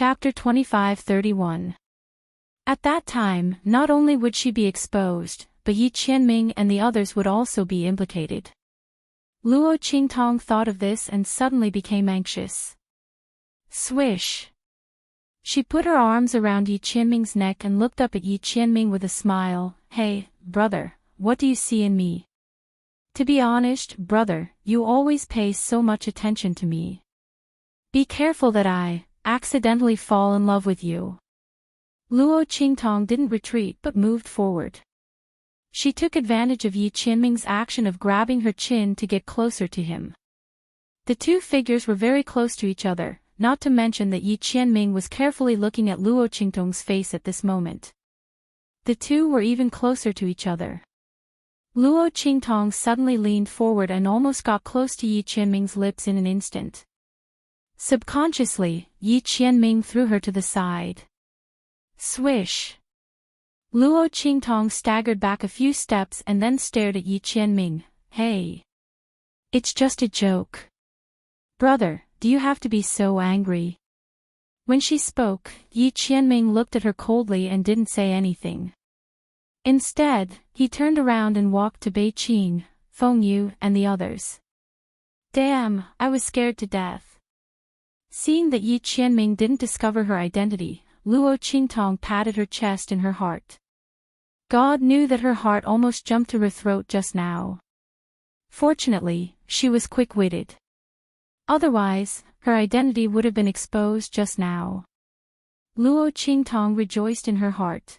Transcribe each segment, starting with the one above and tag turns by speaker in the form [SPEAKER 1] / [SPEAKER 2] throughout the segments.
[SPEAKER 1] Chapter 25-31. At that time, not only would she be exposed, but Yi Qianming and the others would also be implicated. Luo Qingtong thought of this and suddenly became anxious. Swish! She put her arms around Yi Qianming's neck and looked up at Yi Qianming with a smile. Hey, brother, what do you see in me? To be honest, brother, you always pay so much attention to me. Be careful that I accidentally fall in love with you. Luo Qingtong didn't retreat but moved forward. She took advantage of Yi Qianming's action of grabbing her chin to get closer to him. The two figures were very close to each other, not to mention that Yi Qianming was carefully looking at Luo Qingtong's face at this moment. The two were even closer to each other. Luo Qingtong suddenly leaned forward and almost got close to Yi Qianming's lips in an instant. Subconsciously, Yi Qianming threw her to the side. Swish! Luo Qingtong staggered back a few steps and then stared at Yi Qianming. Hey! It's just a joke. Brother, do you have to be so angry? When she spoke, Yi Qianming looked at her coldly and didn't say anything. Instead, he turned around and walked to Beiqing, Fengyu, and the others. Damn, I was scared to death. Seeing that Yi Qianming didn't discover her identity, Luo Qingtong patted her chest and her heart. God knew that her heart almost jumped to her throat just now. Fortunately, she was quick-witted. Otherwise, her identity would have been exposed just now. Luo Qingtong rejoiced in her heart.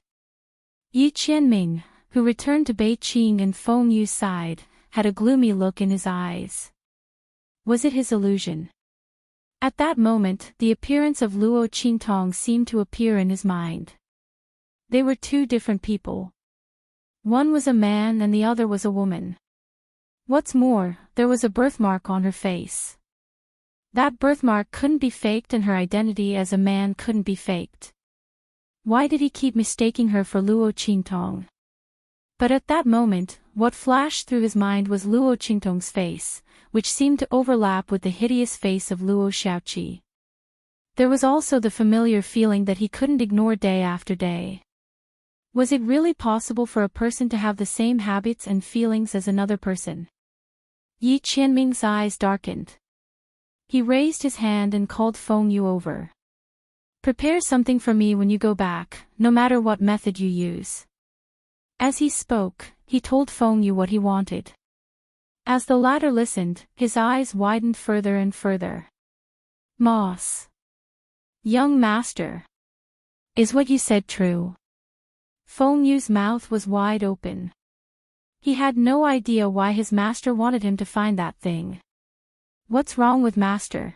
[SPEAKER 1] Yi Qianming, who returned to Beiqing and Fengyu's side, had a gloomy look in his eyes. Was it his illusion? At that moment, the appearance of Luo Qingtong seemed to appear in his mind. They were two different people. One was a man and the other was a woman. What's more, there was a birthmark on her face. That birthmark couldn't be faked and her identity as a man couldn't be faked. Why did he keep mistaking her for Luo Qingtong? But at that moment, what flashed through his mind was Luo Qingtong's face, which seemed to overlap with the hideous face of Luo Shaoqi. There was also the familiar feeling that he couldn't ignore day after day. Was it really possible for a person to have the same habits and feelings as another person? Yi Qianming's eyes darkened. He raised his hand and called Fengyu over. Prepare something for me when you go back, no matter what method you use. As he spoke, he told Fengyu what he wanted. As the latter listened, his eyes widened further and further. Moss. Young master. Is what you said true? Fengyu's mouth was wide open. He had no idea why his master wanted him to find that thing. What's wrong with master?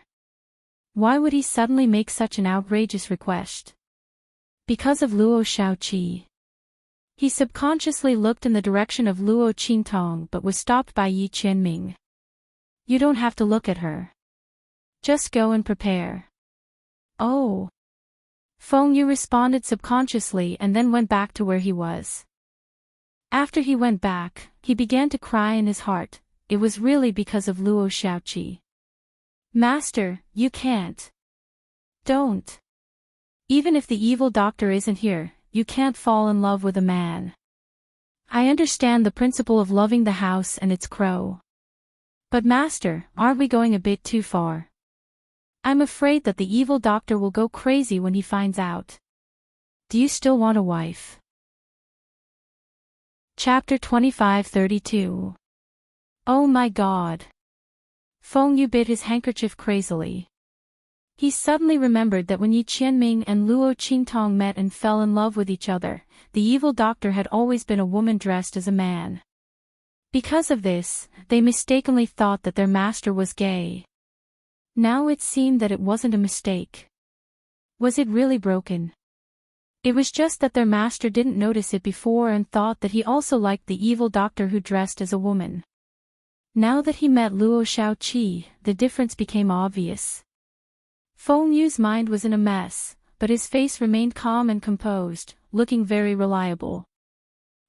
[SPEAKER 1] Why would he suddenly make such an outrageous request? Because of Luo Shaoqi. He subconsciously looked in the direction of Luo Qingtong but was stopped by Yi Qianming. You don't have to look at her. Just go and prepare. Oh. Fengyu responded subconsciously and then went back to where he was. After he went back, he began to cry in his heart. It was really because of Luo Shaoqi. Master, you can't. Don't. Even if the evil doctor isn't here, you can't fall in love with a man. I understand the principle of loving the house and its crow. But master, aren't we going a bit too far? I'm afraid that the evil doctor will go crazy when he finds out. Do you still want a wife? Chapter 25-32. Oh my God. Fengyu bit his handkerchief crazily. He suddenly remembered that when Yi Qianming and Luo Qingtong met and fell in love with each other, the evil doctor had always been a woman dressed as a man. Because of this, they mistakenly thought that their master was gay. Now it seemed that it wasn't a mistake. Was it really broken? It was just that their master didn't notice it before and thought that he also liked the evil doctor who dressed as a woman. Now that he met Luo Shaoqi, the difference became obvious. Fengyu's mind was in a mess, but his face remained calm and composed, looking very reliable.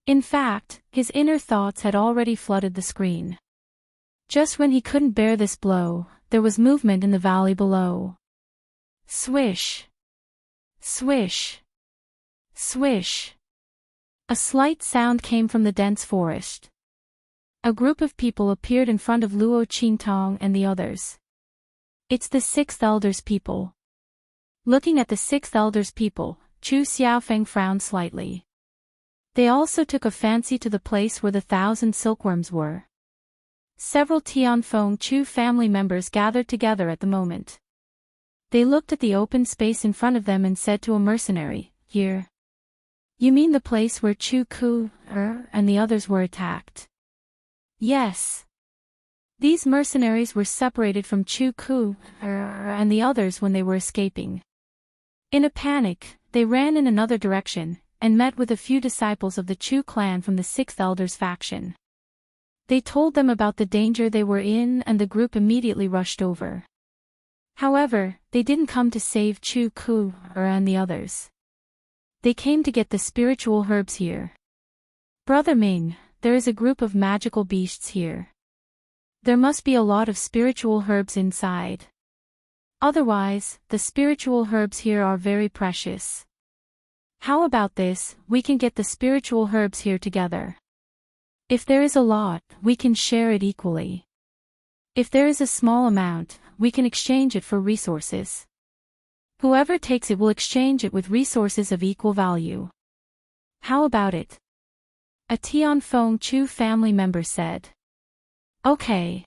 [SPEAKER 1] In fact, his inner thoughts had already flooded the screen. Just when he couldn't bear this blow, there was movement in the valley below. Swish! Swish. Swish. A slight sound came from the dense forest. A group of people appeared in front of Luo Qingtong and the others. It's the sixth elder's people. Looking at the sixth elder's people, Chu Xiaofeng frowned slightly. They also took a fancy to the place where the 1,000 silkworms were. Several Tianfeng Chu family members gathered together at the moment. They looked at the open space in front of them and said to a mercenary, "Here. You mean the place where Chu Ku, and the others were attacked?" "Yes. These mercenaries were separated from Chu Ku, and the others when they were escaping. In a panic, they ran in another direction, and met with a few disciples of the Chu clan from the sixth elder's faction. They told them about the danger they were in and the group immediately rushed over. However, they didn't come to save Chu Ku, and the others. They came to get the spiritual herbs here. Brother Ming, there is a group of magical beasts here. There must be a lot of spiritual herbs inside. Otherwise, the spiritual herbs here are very precious. How about this, we can get the spiritual herbs here together. If there is a lot, we can share it equally. If there is a small amount, we can exchange it for resources. Whoever takes it will exchange it with resources of equal value. How about it?" A Tianfeng Chu family member said. "Okay."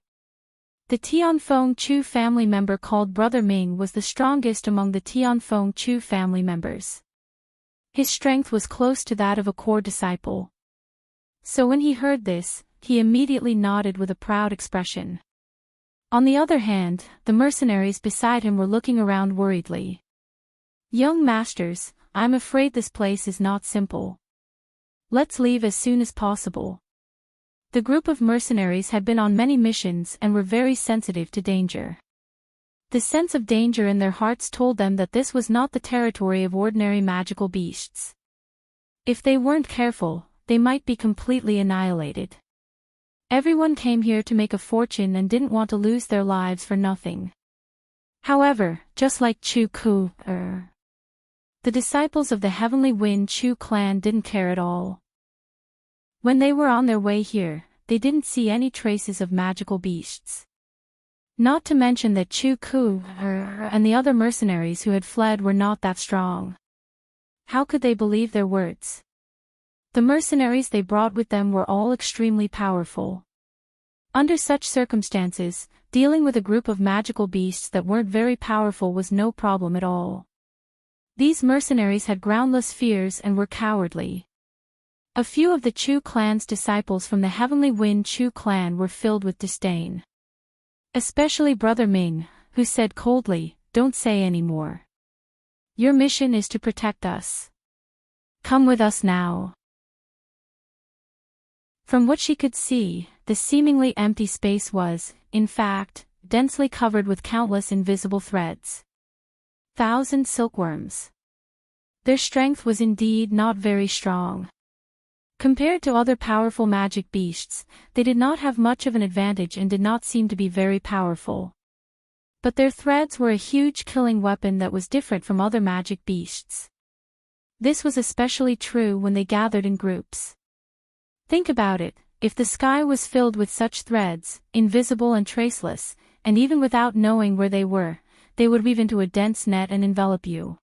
[SPEAKER 1] The Tianfeng Chu family member called Brother Ming was the strongest among the Tianfeng Chu family members. His strength was close to that of a core disciple. So when he heard this, he immediately nodded with a proud expression. On the other hand, the mercenaries beside him were looking around worriedly. "Young masters, I'm afraid this place is not simple. Let's leave as soon as possible." The group of mercenaries had been on many missions and were very sensitive to danger. The sense of danger in their hearts told them that this was not the territory of ordinary magical beasts. If they weren't careful, they might be completely annihilated. Everyone came here to make a fortune and didn't want to lose their lives for nothing. However, just like Chu Ku, the disciples of the Heavenly Wind Chu clan didn't care at all. When they were on their way here, they didn't see any traces of magical beasts. Not to mention that Chu Ku, and the other mercenaries who had fled were not that strong. How could they believe their words? The mercenaries they brought with them were all extremely powerful. Under such circumstances, dealing with a group of magical beasts that weren't very powerful was no problem at all. These mercenaries had groundless fears and were cowardly. A few of the Chu clan's disciples from the Heavenly Wind Chu clan were filled with disdain. Especially Brother Ming, who said coldly, "Don't say any more. Your mission is to protect us. Come with us now." From what she could see, the seemingly empty space was, in fact, densely covered with countless invisible threads. 1,000 silkworms. Their strength was indeed not very strong. Compared to other powerful magic beasts, they did not have much of an advantage and did not seem to be very powerful. But their threads were a huge killing weapon that was different from other magic beasts. This was especially true when they gathered in groups. Think about it, if the sky was filled with such threads, invisible and traceless, and even without knowing where they would weave into a dense net and envelop you.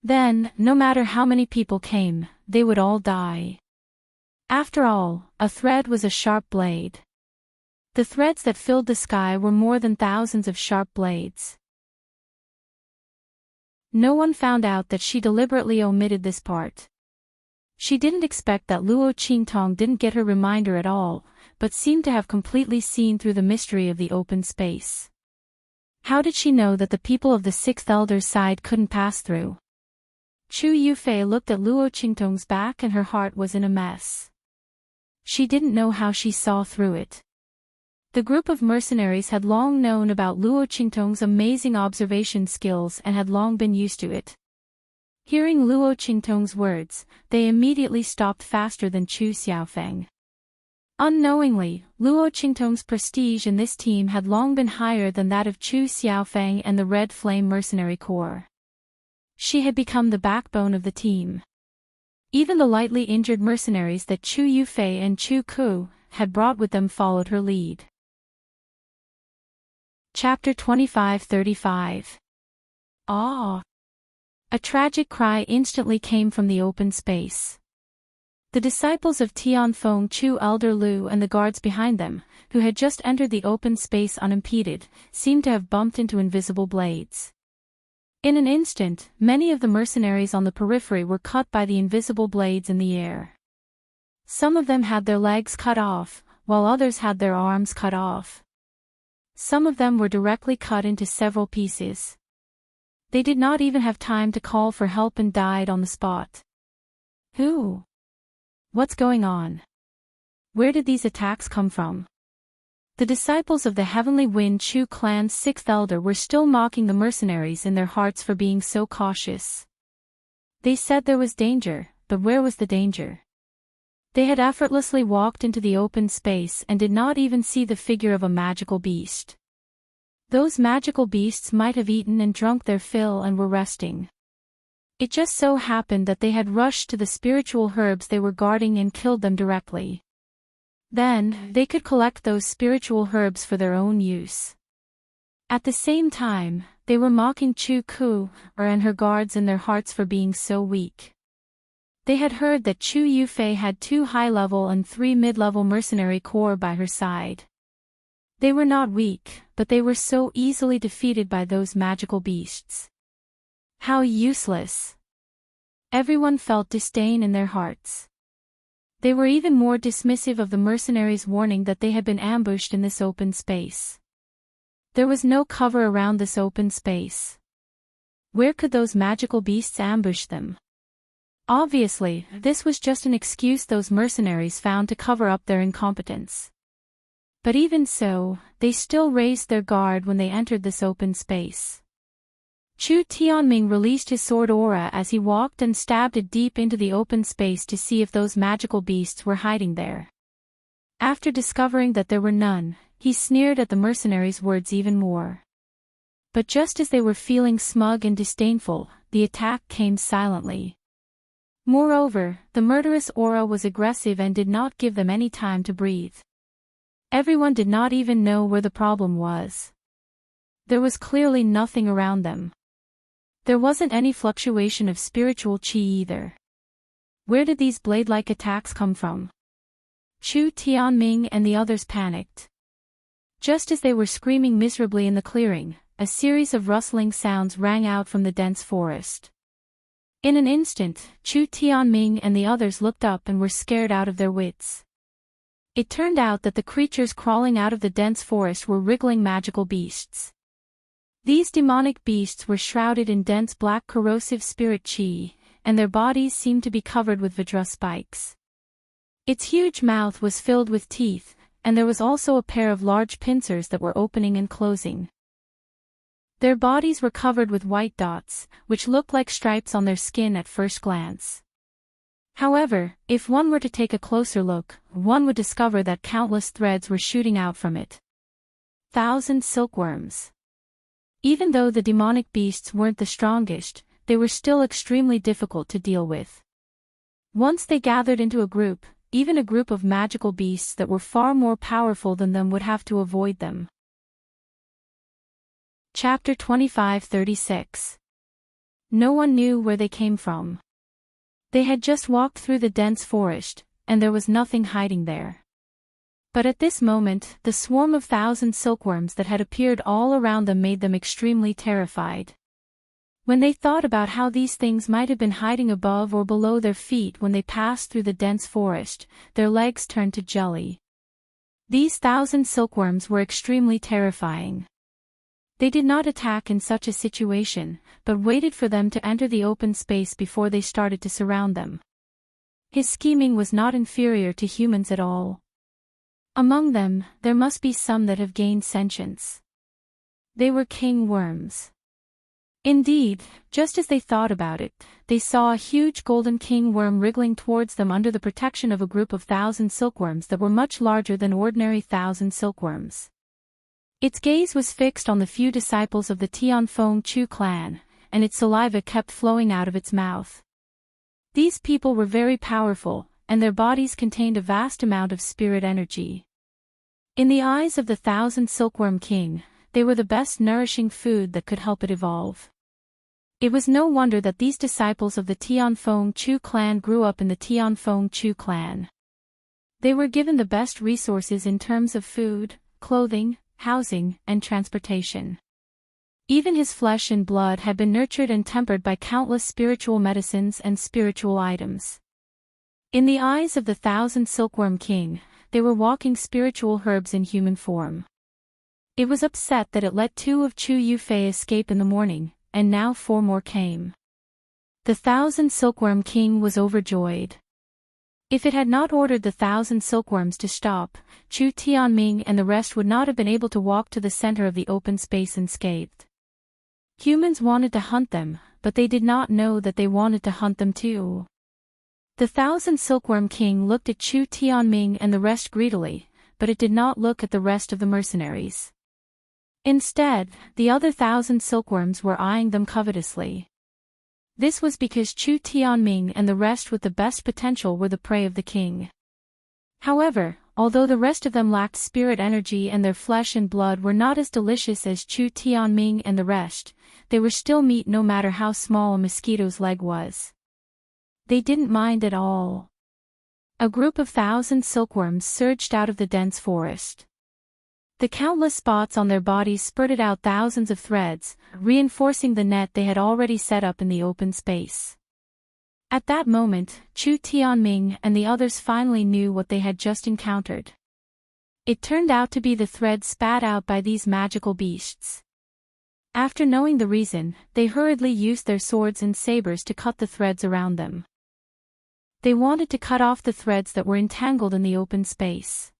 [SPEAKER 1] Then, no matter how many people came, they would all die. After all, a thread was a sharp blade. The threads that filled the sky were more than thousands of sharp blades. No one found out that she deliberately omitted this part. She didn't expect that Luo Qingtong didn't get her reminder at all, but seemed to have completely seen through the mystery of the open space. How did she know that the people of the sixth elder's side couldn't pass through? Chu Yufei looked at Luo Qingtong's back and her heart was in a mess. She didn't know how she saw through it. The group of mercenaries had long known about Luo Qingtong's amazing observation skills and had long been used to it. Hearing Luo Qingtong's words, they immediately stopped faster than Chu Xiaofeng. Unknowingly, Luo Qingtong's prestige in this team had long been higher than that of Chu Xiaofeng and the Red Flame Mercenary Corps. She had become the backbone of the team. Even the lightly injured mercenaries that Chu Yufei and Chu Ku had brought with them followed her lead. Chapter 25-35. Ah! A tragic cry instantly came from the open space. The disciples of Tianfeng Chu Elder Lu and the guards behind them, who had just entered the open space unimpeded, seemed to have bumped into invisible blades. In an instant, many of the mercenaries on the periphery were cut by the invisible blades in the air. Some of them had their legs cut off, while others had their arms cut off. Some of them were directly cut into several pieces. They did not even have time to call for help and died on the spot. Who? What's going on? Where did these attacks come from? The disciples of the Heavenly Wind Chu clan's sixth elder were still mocking the mercenaries in their hearts for being so cautious. They said there was danger, but where was the danger? They had effortlessly walked into the open space and did not even see the figure of a magical beast. Those magical beasts might have eaten and drunk their fill and were resting. It just so happened that they had rushed to the spiritual herbs they were guarding and killed them directly. Then, they could collect those spiritual herbs for their own use. At the same time, they were mocking Chu Ku and her guards in their hearts for being so weak. They had heard that Chu Yufei had 2 high-level and 3 mid-level mercenary corps by her side. They were not weak, but they were so easily defeated by those magical beasts. How useless! Everyone felt disdain in their hearts. They were even more dismissive of the mercenaries' warning that they had been ambushed in this open space. There was no cover around this open space. Where could those magical beasts ambush them? Obviously, this was just an excuse those mercenaries found to cover up their incompetence. But even so, they still raised their guard when they entered this open space. Chu Tianming released his sword aura as he walked and stabbed it deep into the open space to see if those magical beasts were hiding there. After discovering that there were none, he sneered at the mercenaries' words even more. But just as they were feeling smug and disdainful, the attack came silently. Moreover, the murderous aura was aggressive and did not give them any time to breathe. Everyone did not even know where the problem was. There was clearly nothing around them. There wasn't any fluctuation of spiritual qi either. Where did these blade-like attacks come from? Chu Tianming and the others panicked. Just as they were screaming miserably in the clearing, a series of rustling sounds rang out from the dense forest. In an instant, Chu Tianming and the others looked up and were scared out of their wits. It turned out that the creatures crawling out of the dense forest were wriggling magical beasts. These demonic beasts were shrouded in dense black corrosive spirit qi, and their bodies seemed to be covered with vajra spikes. Its huge mouth was filled with teeth, and there was also a pair of large pincers that were opening and closing. Their bodies were covered with white dots, which looked like stripes on their skin at first glance. However, if one were to take a closer look, one would discover that countless threads were shooting out from it. 1,000 silkworms. Even though the demonic beasts weren't the strongest, they were still extremely difficult to deal with. Once they gathered into a group, even a group of magical beasts that were far more powerful than them would have to avoid them. Chapter 25-36. No one knew where they came from. They had just walked through the dense forest, and there was nothing hiding there. But at this moment, the swarm of 1,000 silkworms that had appeared all around them made them extremely terrified. When they thought about how these things might have been hiding above or below their feet when they passed through the dense forest, their legs turned to jelly. These 1,000 silkworms were extremely terrifying. They did not attack in such a situation, but waited for them to enter the open space before they started to surround them. His scheming was not inferior to humans at all. Among them, there must be some that have gained sentience. They were king worms. Indeed, just as they thought about it, they saw a huge golden king worm wriggling towards them under the protection of a group of 1,000 silkworms that were much larger than ordinary 1,000 silkworms. Its gaze was fixed on the few disciples of the Tianfeng Chu clan, and its saliva kept flowing out of its mouth. These people were very powerful, and their bodies contained a vast amount of spirit energy. In the eyes of the 1,000 Silkworm King, they were the best nourishing food that could help it evolve. It was no wonder that these disciples of the Tianfeng Chu clan grew up in the Tianfeng Chu clan. They were given the best resources in terms of food, clothing, housing, and transportation. Even his flesh and blood had been nurtured and tempered by countless spiritual medicines and spiritual items. In the eyes of the 1,000 Silkworm King, they were walking spiritual herbs in human form. It was upset that it let 2 of Chu Yufei escape in the morning, and now 4 more came. The 1,000 Silkworm King was overjoyed. If it had not ordered the 1,000 silkworms to stop, Chu Tianming and the rest would not have been able to walk to the center of the open space unscathed. Humans wanted to hunt them, but they did not know that they wanted to hunt them too. The 1,000 Silkworm King looked at Chu Tianming and the rest greedily, but it did not look at the rest of the mercenaries. Instead, the other 1,000 silkworms were eyeing them covetously. This was because Chu Tianming and the rest with the best potential were the prey of the king. However, although the rest of them lacked spirit energy and their flesh and blood were not as delicious as Chu Tianming and the rest, they were still meat no matter how small a mosquito's leg was. They didn't mind at all. A group of 1,000 silkworms surged out of the dense forest. The countless spots on their bodies spurted out thousands of threads, reinforcing the net they had already set up in the open space. At that moment, Chu Tianming and the others finally knew what they had just encountered. It turned out to be the threads spat out by these magical beasts. After knowing the reason, they hurriedly used their swords and sabers to cut the threads around them. They wanted to cut off the threads that were entangled in the open space.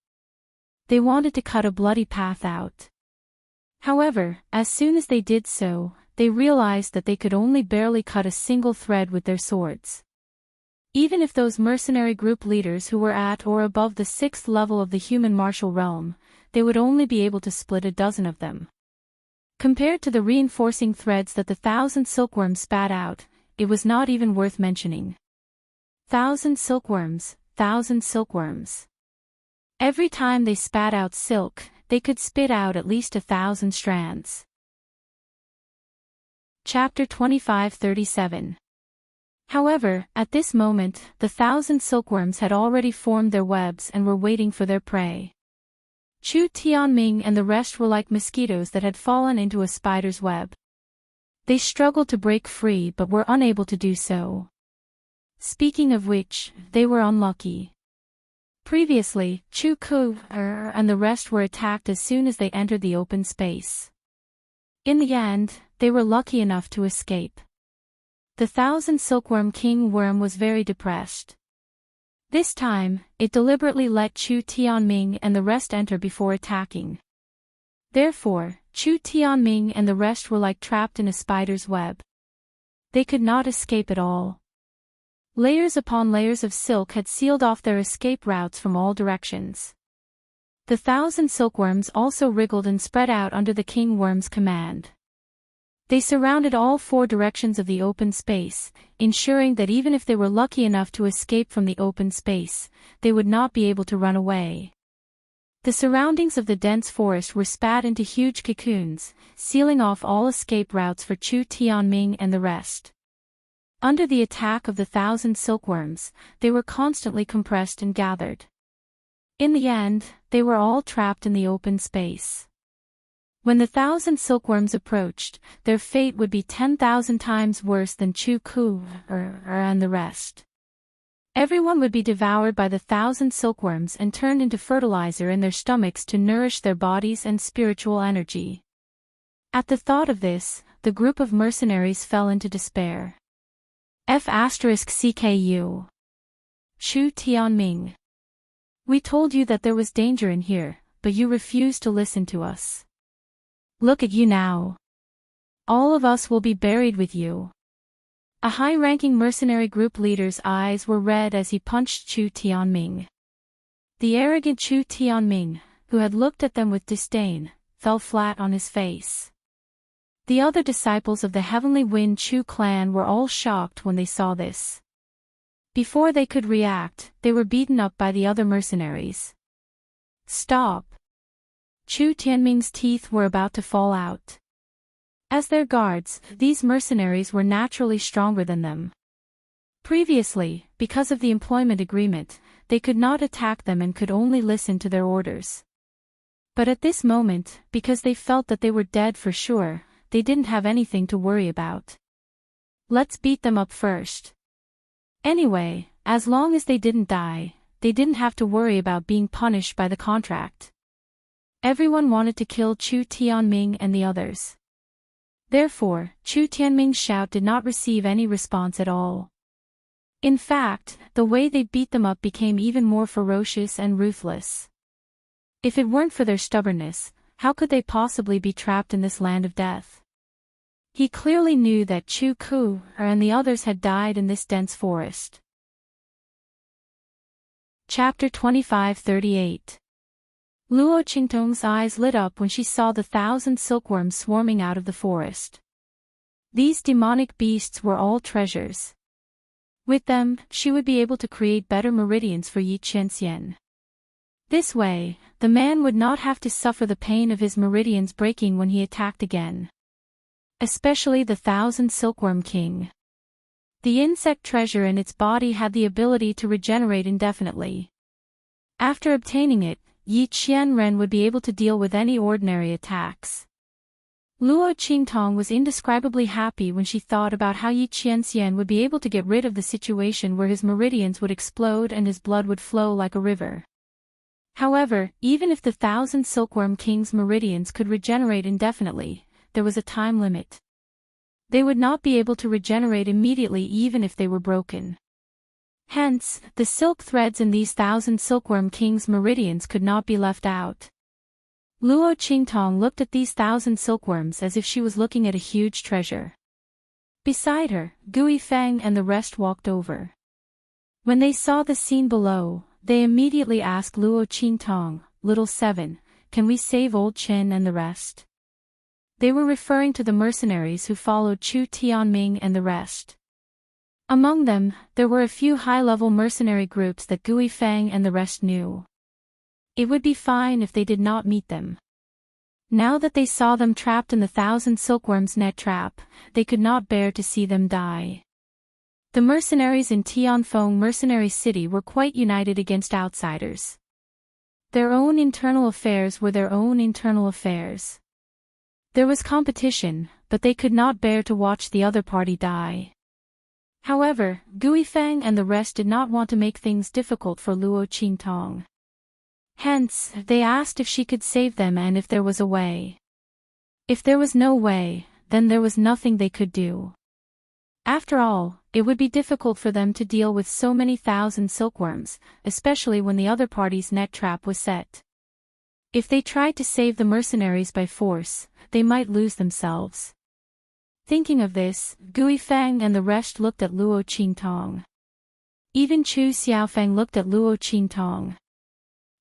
[SPEAKER 1] They wanted to cut a bloody path out. However, as soon as they did so, they realized that they could only barely cut a single thread with their swords. Even if those mercenary group leaders who were at or above the 6th level of the human martial realm, they would only be able to split a dozen of them. Compared to the reinforcing threads that the 1,000 silkworms spat out, it was not even worth mentioning. 1,000 silkworms, 1,000 silkworms. Every time they spat out silk, they could spit out at least 1,000 strands. Chapter 25:37. However, at this moment, the 1,000 silkworms had already formed their webs and were waiting for their prey. Chu Tianming and the rest were like mosquitoes that had fallen into a spider's web. They struggled to break free but were unable to do so. Speaking of which, they were unlucky. Previously, Chu Ku and the rest were attacked as soon as they entered the open space. In the end, they were lucky enough to escape. The 1,000 Silkworm King worm was very depressed. This time, it deliberately let Chu Tianming and the rest enter before attacking. Therefore, Chu Tianming and the rest were like trapped in a spider's web. They could not escape at all. Layers upon layers of silk had sealed off their escape routes from all directions. The 1,000 silkworms also wriggled and spread out under the king worm's command. They surrounded all 4 directions of the open space, ensuring that even if they were lucky enough to escape from the open space, they would not be able to run away. The surroundings of the dense forest were spat into huge cocoons, sealing off all escape routes for Chu Tianming and the rest. Under the attack of the 1,000 silkworms, they were constantly compressed and gathered. In the end, they were all trapped in the open space. When the 1,000 silkworms approached, their fate would be 10,000 times worse than Chu Ku and the rest. Everyone would be devoured by the 1,000 silkworms and turned into fertilizer in their stomachs to nourish their bodies and spiritual energy. At the thought of this, the group of mercenaries fell into despair. F***CKU. Chu Tianming. We told you that there was danger in here, but you refused to listen to us. Look at you now. All of us will be buried with you. A high-ranking mercenary group leader's eyes were red as he punched Chu Tianming. The arrogant Chu Tianming, who had looked at them with disdain, fell flat on his face. The other disciples of the Heavenly Wind Chu clan were all shocked when they saw this. Before they could react, they were beaten up by the other mercenaries. Stop! Chu Tianming's teeth were about to fall out. As their guards, these mercenaries were naturally stronger than them. Previously, because of the employment agreement, they could not attack them and could only listen to their orders. But at this moment, because they felt that they were dead for sure, they didn't have anything to worry about. Let's beat them up first. Anyway, as long as they didn't die, they didn't have to worry about being punished by the contract. Everyone wanted to kill Chu Tianming and the others. Therefore, Chu Tianming's shout did not receive any response at all. In fact, the way they beat them up became even more ferocious and ruthless. If it weren't for their stubbornness, how could they possibly be trapped in this land of death? He clearly knew that Chu Ku and the others had died in this dense forest. Chapter 25:38. Luo Qingtong's eyes lit up when she saw the 1,000 silkworms swarming out of the forest. These demonic beasts were all treasures. With them, she would be able to create better meridians for Yi Qianxian. This way, the man would not have to suffer the pain of his meridians breaking when he attacked again. Especially the 1,000 silkworm king. The insect treasure in its body had the ability to regenerate indefinitely. After obtaining it, Yi Qianren would be able to deal with any ordinary attacks. Luo Qingtong was indescribably happy when she thought about how Yi Qianxian would be able to get rid of the situation where his meridians would explode and his blood would flow like a river. However, even if the 1,000 silkworm king's meridians could regenerate indefinitely, there was a time limit. They would not be able to regenerate immediately even if they were broken. Hence, the silk threads in these 1,000 silkworm king's meridians could not be left out. Luo Qingtong looked at these 1,000 silkworms as if she was looking at a huge treasure. Beside her, Gui Feng and the rest walked over. When they saw the scene below, they immediately asked Luo Qingtong, "Little Seven, can we save old Chen and the rest?" They were referring to the mercenaries who followed Chu Tianming and the rest. Among them, there were a few high-level mercenary groups that Gui Feng and the rest knew. It would be fine if they did not meet them. Now that they saw them trapped in the 1,000 silkworms' net trap, they could not bear to see them die. The mercenaries in Tianfeng Mercenary City were quite united against outsiders. Their own internal affairs were their own internal affairs. There was competition, but they could not bear to watch the other party die. However, Gui Feng and the rest did not want to make things difficult for Luo Qingtong. Hence, they asked if she could save them and if there was a way. If there was no way, then there was nothing they could do. After all, it would be difficult for them to deal with so many 1,000 silkworms, especially when the other party's net trap was set. If they tried to save the mercenaries by force, they might lose themselves. Thinking of this, Gui Feng and the rest looked at Luo Qingtong. Even Chu Xiaofeng looked at Luo Qingtong.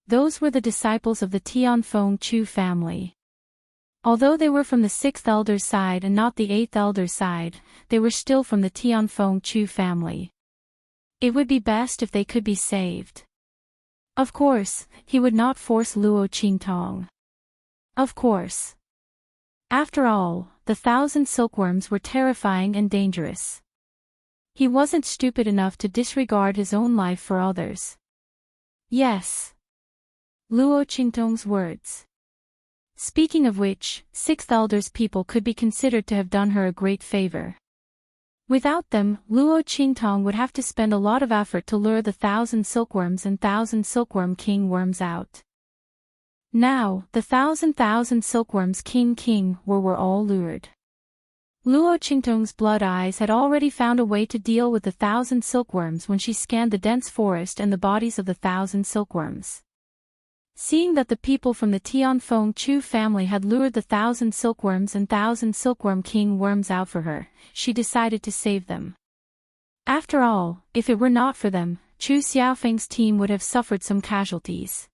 [SPEAKER 1] Those were the disciples of the Tianfeng Chu family. Although they were from the 6th elder's side and not the 8th elder's side, they were still from the Tianfeng Chu family. It would be best if they could be saved. Of course, he would not force Luo Qingtong. Of course. After all, the 1,000 silkworms were terrifying and dangerous. He wasn't stupid enough to disregard his own life for others. Yes. Luo Qingtong's words. Speaking of which, 6th elders people could be considered to have done her a great favor. Without them, Luo Qingtong would have to spend a lot of effort to lure the 1,000 silkworms and 1,000 silkworm king worms out. Now, the 1,000 silkworms king were all lured. Luo Qingtong's blood eyes had already found a way to deal with the 1,000 silkworms when she scanned the dense forest and the bodies of the 1,000 silkworms. Seeing that the people from the Tianfeng Chu family had lured the 1,000 silkworms and 1,000 silkworm king worms out for her, she decided to save them. After all, if it were not for them, Chu Xiaofeng's team would have suffered some casualties.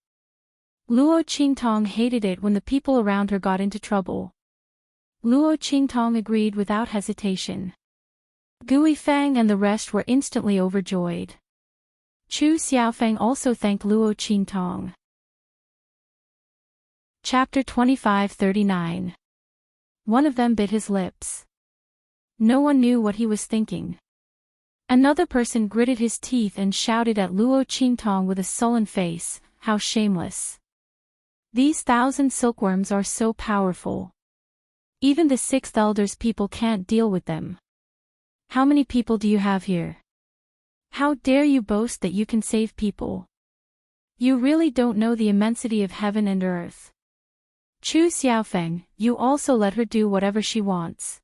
[SPEAKER 1] Luo Qingtong hated it when the people around her got into trouble. Luo Qingtong agreed without hesitation. Gui Feng and the rest were instantly overjoyed. Chu Xiaofeng also thanked Luo Qingtong. Chapter 2539. One of them bit his lips. No one knew what he was thinking. Another person gritted his teeth and shouted at Luo Qingtong with a sullen face, "How shameless! These 1,000 silkworms are so powerful. Even the 6th elder's people can't deal with them. How many people do you have here? How dare you boast that you can save people? You really don't know the immensity of heaven and earth. Chu Xiaofeng, you also let her do whatever she wants.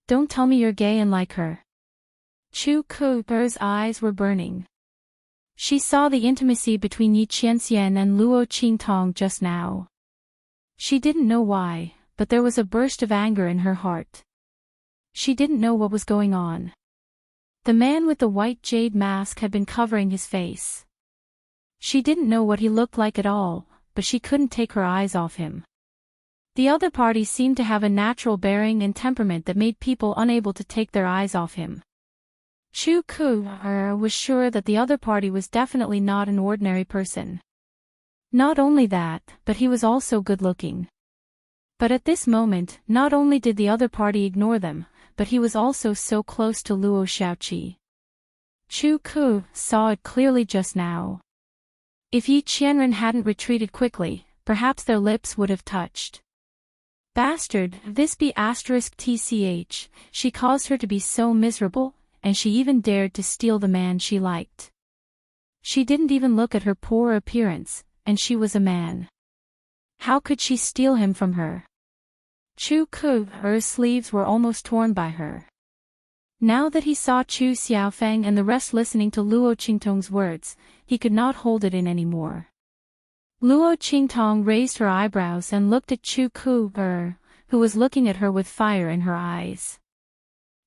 [SPEAKER 1] Don't tell me you're gay and like her." Chu Ku's eyes were burning. She saw the intimacy between Yi Qianxian and Luo Qingtong just now. She didn't know why, but there was a burst of anger in her heart. She didn't know what was going on. The man with the white jade mask had been covering his face. She didn't know what he looked like at all, but she couldn't take her eyes off him. The other party seemed to have a natural bearing and temperament that made people unable to take their eyes off him. Chu Ku was sure that the other party was definitely not an ordinary person. Not only that, but he was also good-looking. But at this moment, not only did the other party ignore them, but he was also so close to Luo Xiaoqi. Chu Ku saw it clearly just now. If Yi Qianren hadn't retreated quickly, perhaps their lips would have touched. Bastard, this be *tch, she caused her to be so miserable, and she even dared to steal the man she liked. She didn't even look at her poor appearance, and she was a man. How could she steal him from her? Chu Ku's sleeves were almost torn by her. Now that he saw Chu Xiaofeng and the rest listening to Luo Qingtong's words, he could not hold it in anymore. Luo Qingtong raised her eyebrows and looked at Chu Ku, who was looking at her with fire in her eyes.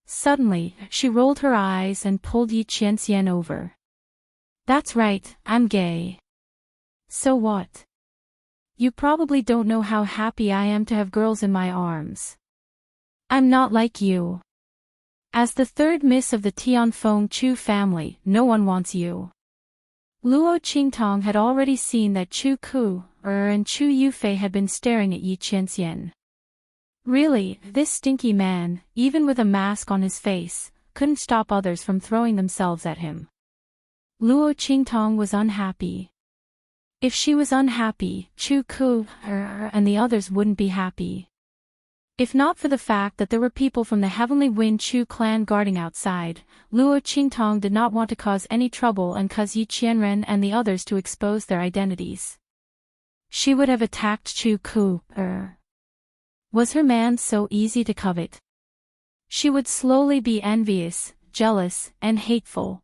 [SPEAKER 1] Suddenly, she rolled her eyes and pulled Yi Qianxian over. "That's right, I'm gay. So what? You probably don't know how happy I am to have girls in my arms. I'm not like you. As the third miss of the Tianfeng Chu family, no one wants you." Luo Qingtong had already seen that Chu Ku and Chu Yufei had been staring at Yi Qianxian. Really, this stinky man, even with a mask on his face, couldn't stop others from throwing themselves at him. Luo Qingtong was unhappy. If she was unhappy, Chu Ku and the others wouldn't be happy. If not for the fact that there were people from the Heavenly Wind Chu clan guarding outside, Luo Qingtong did not want to cause any trouble and cause Yi Qianren and the others to expose their identities. She would have attacked Chu Ku. Was her man so easy to covet? She would slowly be envious, jealous, and hateful.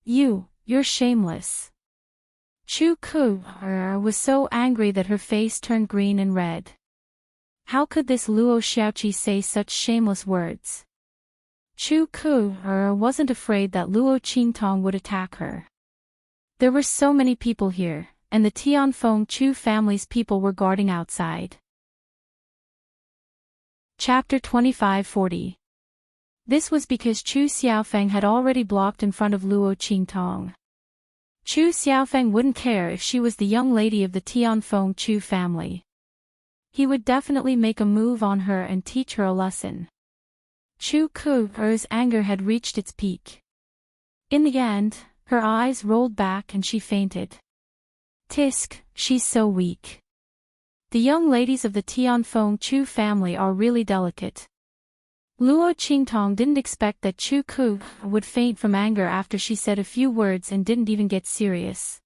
[SPEAKER 1] You're shameless. Chu Ku was so angry that her face turned green and red. How could this Luo Xiaoqi say such shameless words? Chu Ku wasn't afraid that Luo Qingtong would attack her. There were so many people here, and the Tianfeng Chu family's people were guarding outside. Chapter 2540. This was because Chu Xiaofeng had already blocked in front of Luo Qingtong. Chu Xiaofeng wouldn't care if she was the young lady of the Tianfeng Chu family. He would definitely make a move on her and teach her a lesson. Chu Ku's anger had reached its peak. In the end, her eyes rolled back and she fainted. Tisk, she's so weak. The young ladies of the Tianfeng Chu family are really delicate. Luo Qingtong didn't expect that Chu Ku would faint from anger after she said a few words and didn't even get serious.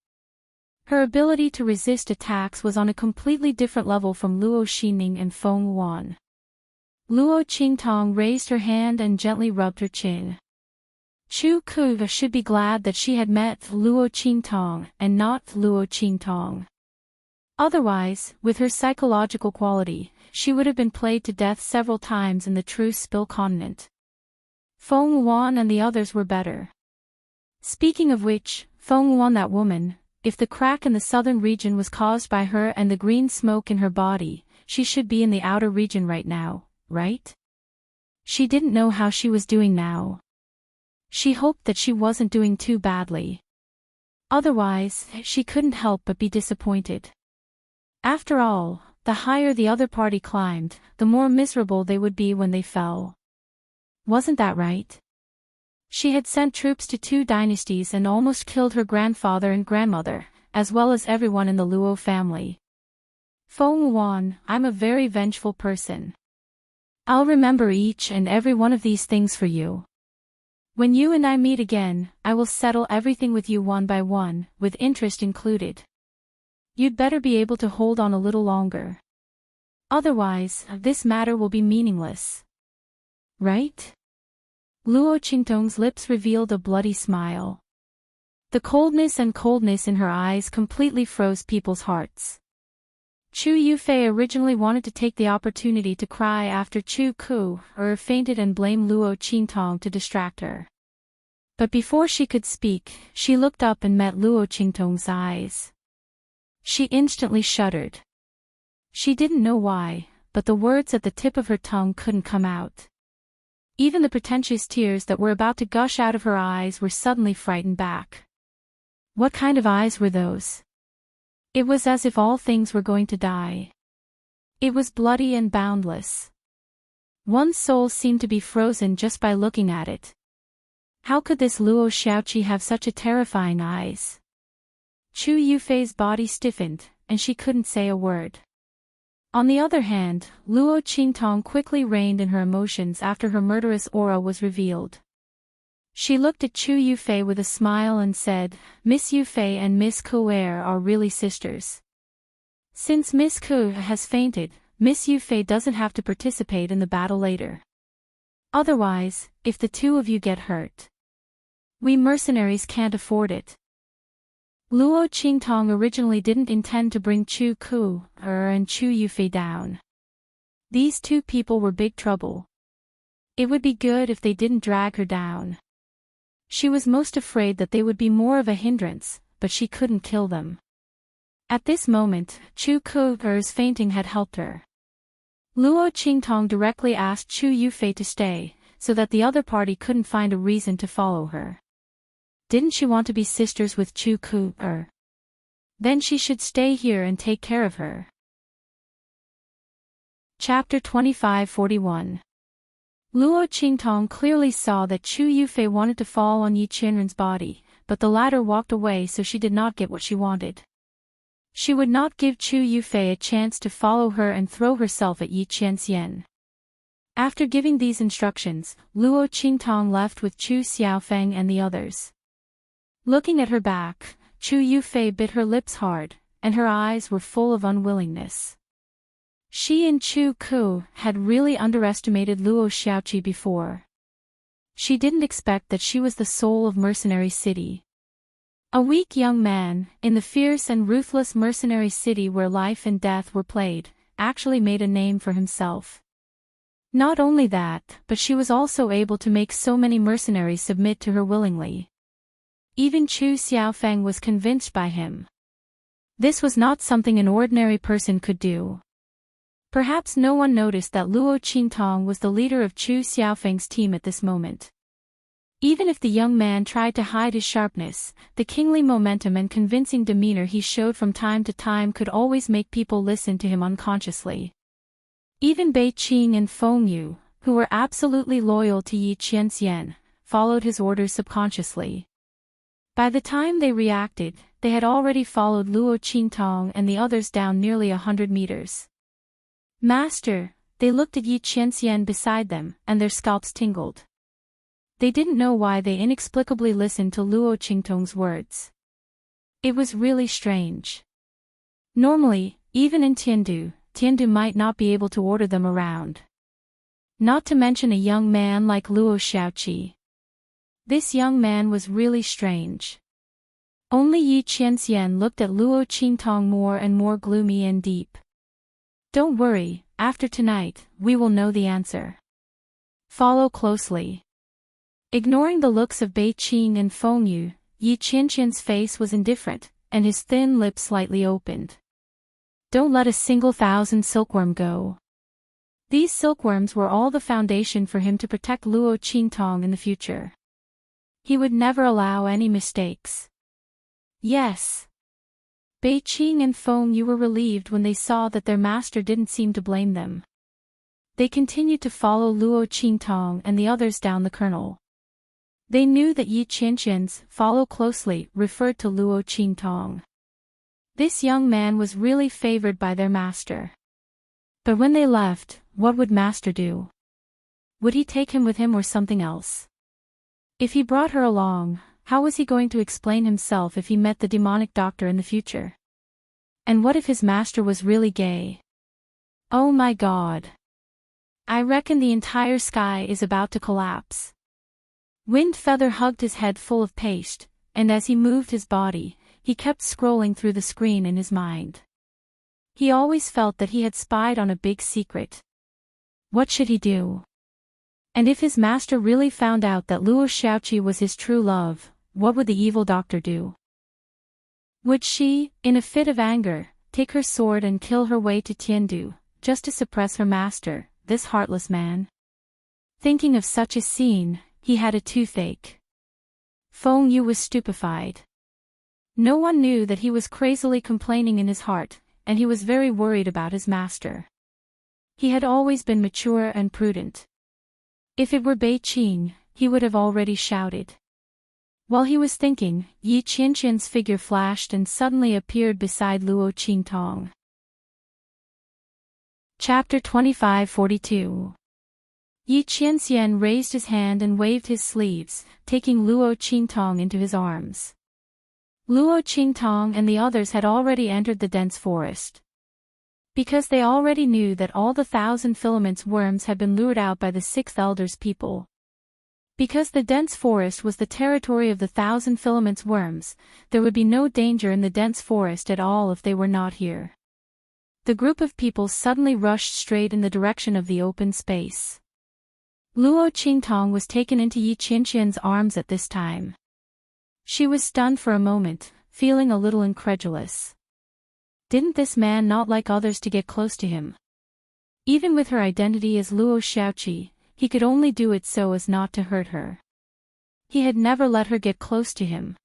[SPEAKER 1] Her ability to resist attacks was on a completely different level from Luo Xining and Feng Wan. Luo Qingtong raised her hand and gently rubbed her chin. Chu Ku should be glad that she had met Luo Qingtong and not Luo Qingtong. Otherwise, with her psychological quality, she would have been played to death several times in the true Spill continent. Feng Wan and the others were better. Speaking of which, Feng Wan, that woman, if the crack in the southern region was caused by her and the green smoke in her body, she should be in the outer region right now, right? She didn't know how she was doing now. She hoped that she wasn't doing too badly. Otherwise, she couldn't help but be disappointed. After all, the higher the other party climbed, the more miserable they would be when they fell. Wasn't that right? She had sent troops to 2 dynasties and almost killed her grandfather and grandmother, as well as everyone in the Luo family. Feng Wan, I'm a very vengeful person. I'll remember each and every one of these things for you. When you and I meet again, I will settle everything with you one by one, with interest included. You'd better be able to hold on a little longer. Otherwise, this matter will be meaningless. Right? Luo Qingtong's lips revealed a bloody smile. The coldness in her eyes completely froze people's hearts. Chu Yufei originally wanted to take the opportunity to cry after Chu Ku fainted and blame Luo Qingtong to distract her. But before she could speak, she looked up and met Luo Qingtong's eyes. She instantly shuddered. She didn't know why, but the words at the tip of her tongue couldn't come out. Even the pretentious tears that were about to gush out of her eyes were suddenly frightened back. What kind of eyes were those? It was as if all things were going to die. It was bloody and boundless. One's soul seemed to be frozen just by looking at it. How could this Luo Xiaoqi have such a terrifying eyes? Chu Yufei's body stiffened, and she couldn't say a word. On the other hand, Luo Qingtong quickly reined in her emotions after her murderous aura was revealed. She looked at Chu Yufei with a smile and said, Miss Yufei and Miss Ku are really sisters. Since Miss Ku has fainted, Miss Yufei doesn't have to participate in the battle later. Otherwise, if the 2 of you get hurt, we mercenaries can't afford it. Luo Qingtong originally didn't intend to bring Chu Ku and Chu Yufei down. These 2 people were big trouble. It would be good if they didn't drag her down. She was most afraid that they would be more of a hindrance, but she couldn't kill them. At this moment, Chu Ku's fainting had helped her. Luo Qingtong directly asked Chu Yufei to stay, so that the other party couldn't find a reason to follow her. Didn't she want to be sisters with Chu Ku? Then she should stay here and take care of her. Chapter 2541. Luo Qingtong clearly saw that Chu Yufei wanted to fall on Yi Qianren's body, but the latter walked away, so she did not get what she wanted. She would not give Chu Yufei a chance to follow her and throw herself at Yi Qianxian. After giving these instructions, Luo Qingtong left with Chu Xiaofeng and the others. Looking at her back, Chu Yufei bit her lips hard, and her eyes were full of unwillingness. She and Chu Ku had really underestimated Luo Xiaoqi before. She didn't expect that she was the soul of Mercenary City. A weak young man, in the fierce and ruthless mercenary city where life and death were played, actually made a name for himself. Not only that, but she was also able to make so many mercenaries submit to her willingly. Even Chu Xiaofeng was convinced by him. This was not something an ordinary person could do. Perhaps no one noticed that Luo Qingtong was the leader of Chu Xiaofeng's team at this moment. Even if the young man tried to hide his sharpness, the kingly momentum and convincing demeanor he showed from time to time could always make people listen to him unconsciously. Even Bei Qing and Feng Yu, who were absolutely loyal to Yi Qianxian, followed his orders subconsciously. By the time they reacted, they had already followed Luo Qingtong and the others down nearly 100 meters. Master, they looked at Yi Qianxian beside them, and their scalps tingled. They didn't know why they inexplicably listened to Luo Qingtong's words. It was really strange. Normally, even in Tiandu might not be able to order them around. Not to mention a young man like Luo Xiaoqi. This young man was really strange. Only Yi Qianxian looked at Luo Qingtong more and more gloomy and deep. Don't worry, after tonight, we will know the answer. Follow closely. Ignoring the looks of Bei Qing and Feng Yu, Yi Qianxian's face was indifferent, and his thin lips slightly opened. Don't let a single thousand silkworm go. These silkworms were all the foundation for him to protect Luo Qingtong in the future. He would never allow any mistakes. Yes. Bei Qing and Feng Yu were relieved when they saw that their master didn't seem to blame them. They continued to follow Luo Qingtong and the others down the canal. They knew that Yi Qianqian's "follow closely" referred to Luo Qingtong. This young man was really favored by their master. But when they left, what would master do? Would he take him with him or something else? If he brought her along, how was he going to explain himself if he met the demonic doctor in the future? And what if his master was really gay? Oh my God. I reckon the entire sky is about to collapse. Wind Feather hugged his head full of paste, and as he moved his body, he kept scrolling through the screen in his mind. He always felt that he had spied on a big secret. What should he do? And if his master really found out that Luo Xiaoqi was his true love, what would the evil doctor do? Would she, in a fit of anger, take her sword and kill her way to Tiandu, just to suppress her master, this heartless man? Thinking of such a scene, he had a toothache. Feng Yu was stupefied. No one knew that he was crazily complaining in his heart, and he was very worried about his master. He had always been mature and prudent. If it were Bei Qing, he would have already shouted. While he was thinking, Yi Qianqian's figure flashed and suddenly appeared beside Luo Qingtong. Chapter 2542. Yi Qianxian raised his hand and waved his sleeves, taking Luo Qingtong into his arms. Luo Qingtong and the others had already entered the dense forest. Because they already knew that all the 1,000 filaments worms had been lured out by the 6th elder's people. Because the dense forest was the territory of the 1,000 filaments worms, there would be no danger in the dense forest at all if they were not here. The group of people suddenly rushed straight in the direction of the open space. Luo Qingtong was taken into Yi Qianqian's arms at this time. She was stunned for a moment, feeling a little incredulous. Didn't this man not like others to get close to him? Even with her identity as Luo Xiaoqi, he could only do it so as not to hurt her. He had never let her get close to him.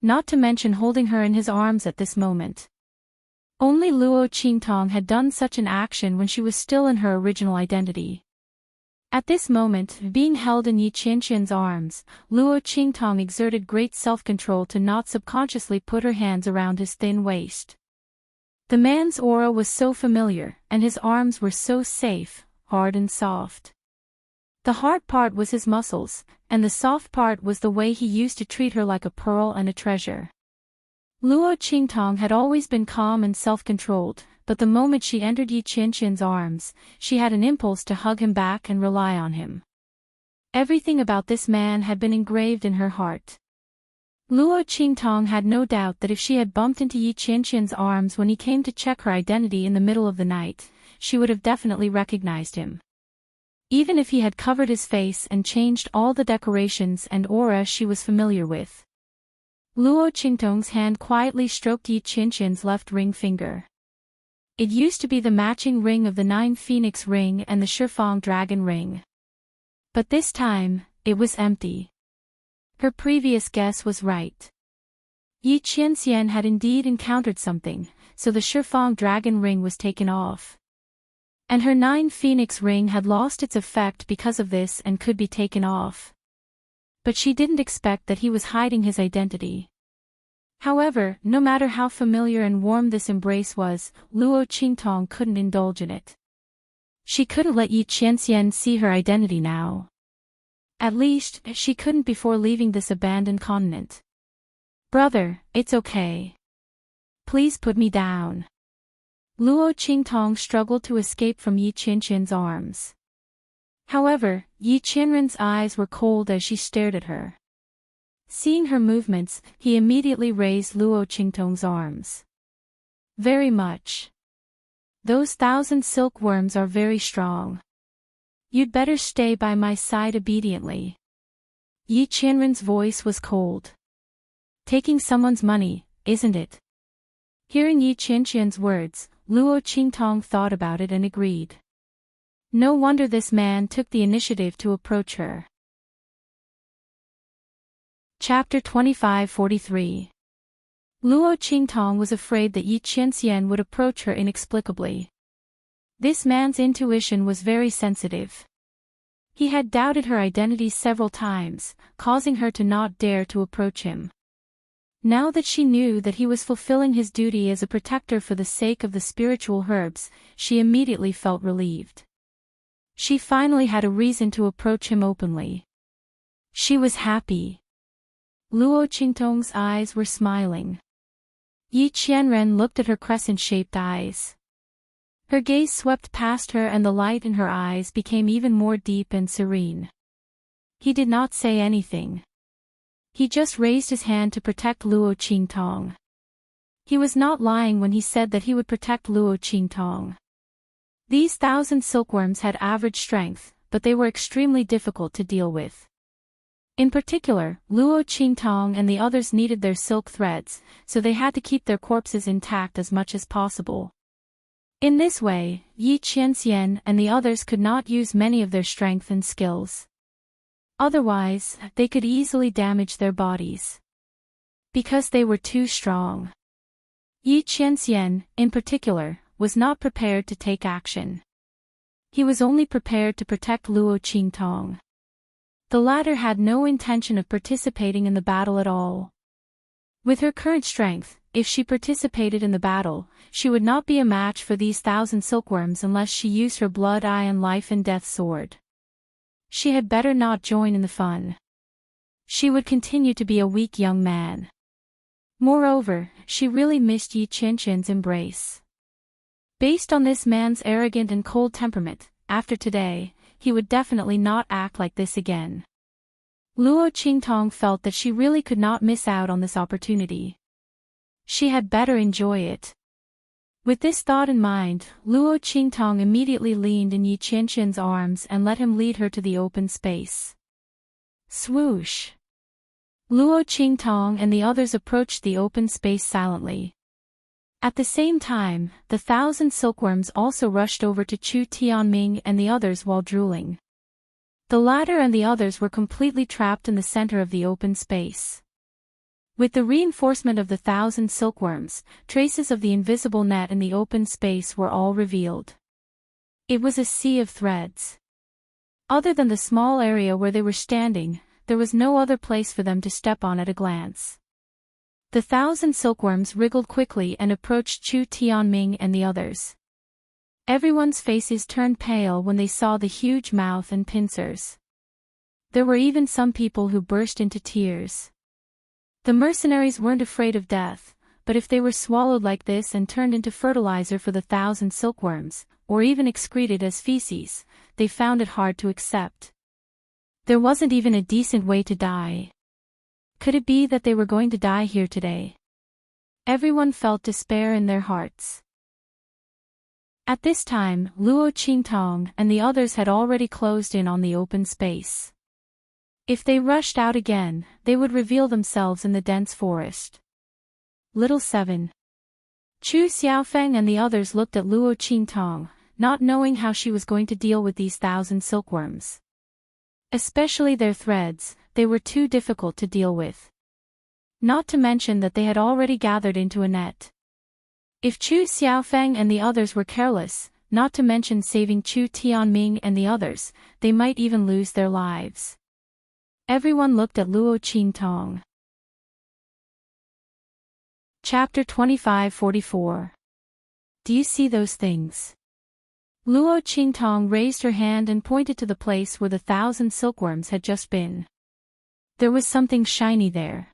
[SPEAKER 1] Not to mention holding her in his arms at this moment. Only Luo Qingtong had done such an action when she was still in her original identity. At this moment, being held in Yi Qianqian's arms, Luo Qingtong exerted great self-control to not subconsciously put her hands around his thin waist. The man's aura was so familiar, and his arms were so safe, hard and soft. The hard part was his muscles, and the soft part was the way he used to treat her like a pearl and a treasure. Luo Qingtong had always been calm and self-controlled, but the moment she entered Yi Qianqian's arms, she had an impulse to hug him back and rely on him. Everything about this man had been engraved in her heart. Luo Qingtong had no doubt that if she had bumped into Yi Qianqian's arms when he came to check her identity in the middle of the night, she would have definitely recognized him. Even if he had covered his face and changed all the decorations and aura she was familiar with. Luo Qingtong's hand quietly stroked Yi Qianqian's left ring finger. It used to be the matching ring of the 9 Phoenix ring and the Shifang dragon ring. But this time, it was empty. Her previous guess was right. Yi Qianxian had indeed encountered something, so the Shifang dragon ring was taken off. And her 9 Phoenix ring had lost its effect because of this and could be taken off. But she didn't expect that he was hiding his identity. However, no matter how familiar and warm this embrace was, Luo Qingtong couldn't indulge in it. She couldn't let Yi Qianxian see her identity now. At least, she couldn't before leaving this abandoned continent. Brother, it's okay. Please put me down. Luo Qingtong struggled to escape from Yi Qianqian's arms. However, Yi Qianren's eyes were cold as she stared at her. Seeing her movements, he immediately raised Luo Qingtong's arms. Very much. Those 1,000 silkworms are very strong. You'd better stay by my side obediently. Yi Qianren's voice was cold. Taking someone's money, isn't it? Hearing Yi Qianqian's words, Luo Qingtong thought about it and agreed. No wonder this man took the initiative to approach her. Chapter 2543. Luo Qingtong was afraid that Yi Qianxian would approach her inexplicably. This man's intuition was very sensitive. He had doubted her identity several times, causing her to not dare to approach him. Now that she knew that he was fulfilling his duty as a protector for the sake of the spiritual herbs, she immediately felt relieved. She finally had a reason to approach him openly. She was happy. Luo Qingtong's eyes were smiling. Yi Qianren looked at her crescent-shaped eyes. Her gaze swept past her and the light in her eyes became even more deep and serene. He did not say anything. He just raised his hand to protect Luo Qingtong. He was not lying when he said that he would protect Luo Qingtong. These 1,000 silkworms had average strength, but they were extremely difficult to deal with. In particular, Luo Qingtong and the others needed their silk threads, so they had to keep their corpses intact as much as possible. In this way, Yi Qianxian and the others could not use many of their strength and skills. Otherwise, they could easily damage their bodies. Because they were too strong. Yi Qianxian, in particular, was not prepared to take action. He was only prepared to protect Luo Qingtong. The latter had no intention of participating in the battle at all. With her current strength, if she participated in the battle, she would not be a match for these 1,000 silkworms unless she used her blood eye and life and death sword. She had better not join in the fun. She would continue to be a weak young man. Moreover, she really missed Yi Qianxian's embrace. Based on this man's arrogant and cold temperament, after today, he would definitely not act like this again. Luo Qingtong felt that she really could not miss out on this opportunity. She had better enjoy it. With this thought in mind, Luo Qingtong immediately leaned in Yi Qianxian's arms and let him lead her to the open space. Swoosh! Luo Qingtong and the others approached the open space silently. At the same time, the 1,000 silkworms also rushed over to Chu Tianming and the others while drooling. The latter and the others were completely trapped in the center of the open space. With the reinforcement of the 1,000 silkworms, traces of the invisible net in the open space were all revealed. It was a sea of threads. Other than the small area where they were standing, there was no other place for them to step on at a glance. The 1,000 silkworms wriggled quickly and approached Chu Tianming and the others. Everyone's faces turned pale when they saw the huge mouth and pincers. There were even some people who burst into tears. The mercenaries weren't afraid of death, but if they were swallowed like this and turned into fertilizer for the 1,000 silkworms, or even excreted as feces, they found it hard to accept. There wasn't even a decent way to die. Could it be that they were going to die here today? Everyone felt despair in their hearts. At this time, Luo Qingtong and the others had already closed in on the open space. If they rushed out again, they would reveal themselves in the dense forest. Little 7. Chu Xiaofeng and the others looked at Luo Qingtong, not knowing how she was going to deal with these 1,000 silkworms. Especially their threads, they were too difficult to deal with. Not to mention that they had already gathered into a net. If Chu Xiaofeng and the others were careless, not to mention saving Chu Tianming and the others, they might even lose their lives. Everyone looked at Luo Qingtong. Chapter 2544. Do you see those things? Luo Qingtong raised her hand and pointed to the place where the 1,000 silkworms had just been. There was something shiny there.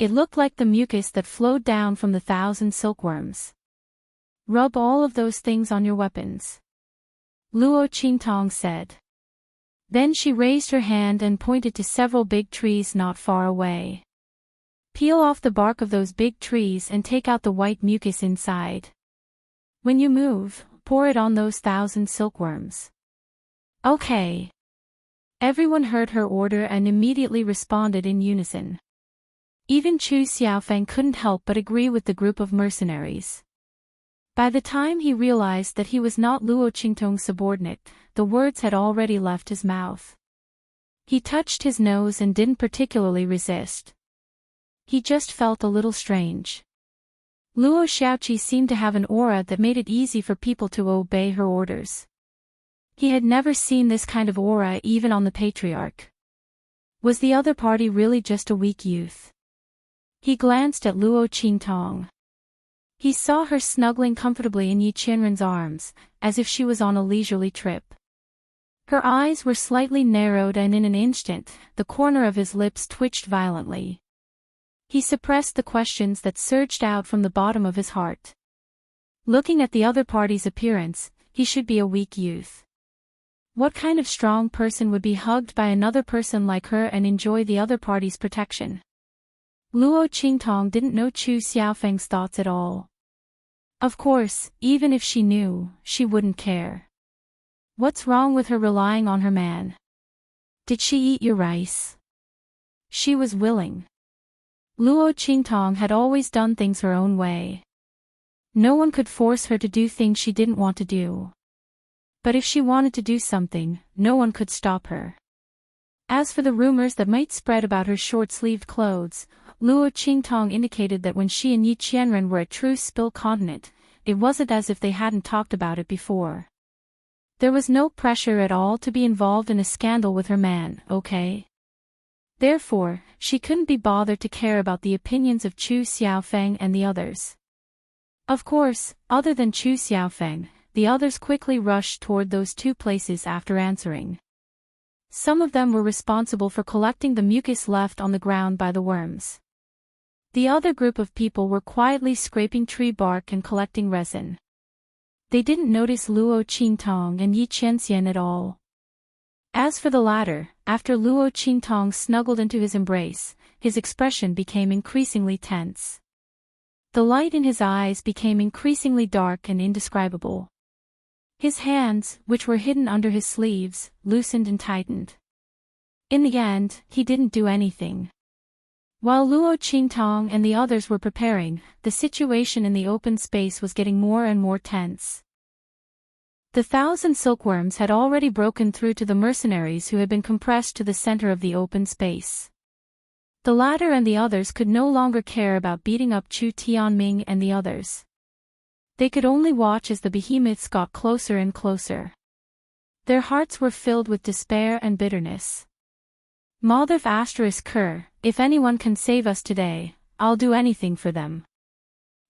[SPEAKER 1] It looked like the mucus that flowed down from the 1,000 silkworms. Rub all of those things on your weapons. Luo Qingtong said. Then she raised her hand and pointed to several big trees not far away. Peel off the bark of those big trees and take out the white mucus inside. When you move, pour it on those 1,000 silkworms. Okay. Everyone heard her order and immediately responded in unison. Even Chu Xiaofeng couldn't help but agree with the group of mercenaries. By the time he realized that he was not Luo Qingtong's subordinate, the words had already left his mouth. He touched his nose and didn't particularly resist. He just felt a little strange. Luo Xiaoqi seemed to have an aura that made it easy for people to obey her orders. He had never seen this kind of aura even on the patriarch. Was the other party really just a weak youth? He glanced at Luo Qingtong. He saw her snuggling comfortably in Yi Qianren's arms, as if she was on a leisurely trip. Her eyes were slightly narrowed and in an instant, the corner of his lips twitched violently. He suppressed the questions that surged out from the bottom of his heart. Looking at the other party's appearance, he should be a weak youth. What kind of strong person would be hugged by another person like her and enjoy the other party's protection? Luo Qingtong didn't know Chu Xiaofeng's thoughts at all. Of course, even if she knew, she wouldn't care. What's wrong with her relying on her man? Did she eat your rice? She was willing. Luo Qingtong had always done things her own way. No one could force her to do things she didn't want to do. But if she wanted to do something, no one could stop her. As for the rumors that might spread about her short-sleeved clothes, Luo Qingtong indicated that when she and Yi Qianren were at Truth Spill Continent, it wasn't as if they hadn't talked about it before. There was no pressure at all to be involved in a scandal with her man, okay? Therefore, she couldn't be bothered to care about the opinions of Chu Xiaofeng and the others. Of course, other than Chu Xiaofeng, the others quickly rushed toward those two places after answering. Some of them were responsible for collecting the mucus left on the ground by the worms. The other group of people were quietly scraping tree bark and collecting resin. They didn't notice Luo Qingtong and Yi Qianxian at all. As for the latter, after Luo Qingtong snuggled into his embrace, his expression became increasingly tense. The light in his eyes became increasingly dark and indescribable. His hands, which were hidden under his sleeves, loosened and tightened. In the end, he didn't do anything. While Luo Qingtong and the others were preparing, the situation in the open space was getting more and more tense. The 1,000 silkworms had already broken through to the mercenaries who had been compressed to the center of the open space. The latter and the others could no longer care about beating up Chu Tianming and the others. They could only watch as the behemoths got closer and closer. Their hearts were filled with despair and bitterness. Mother Ker, if anyone can save us today, I'll do anything for them.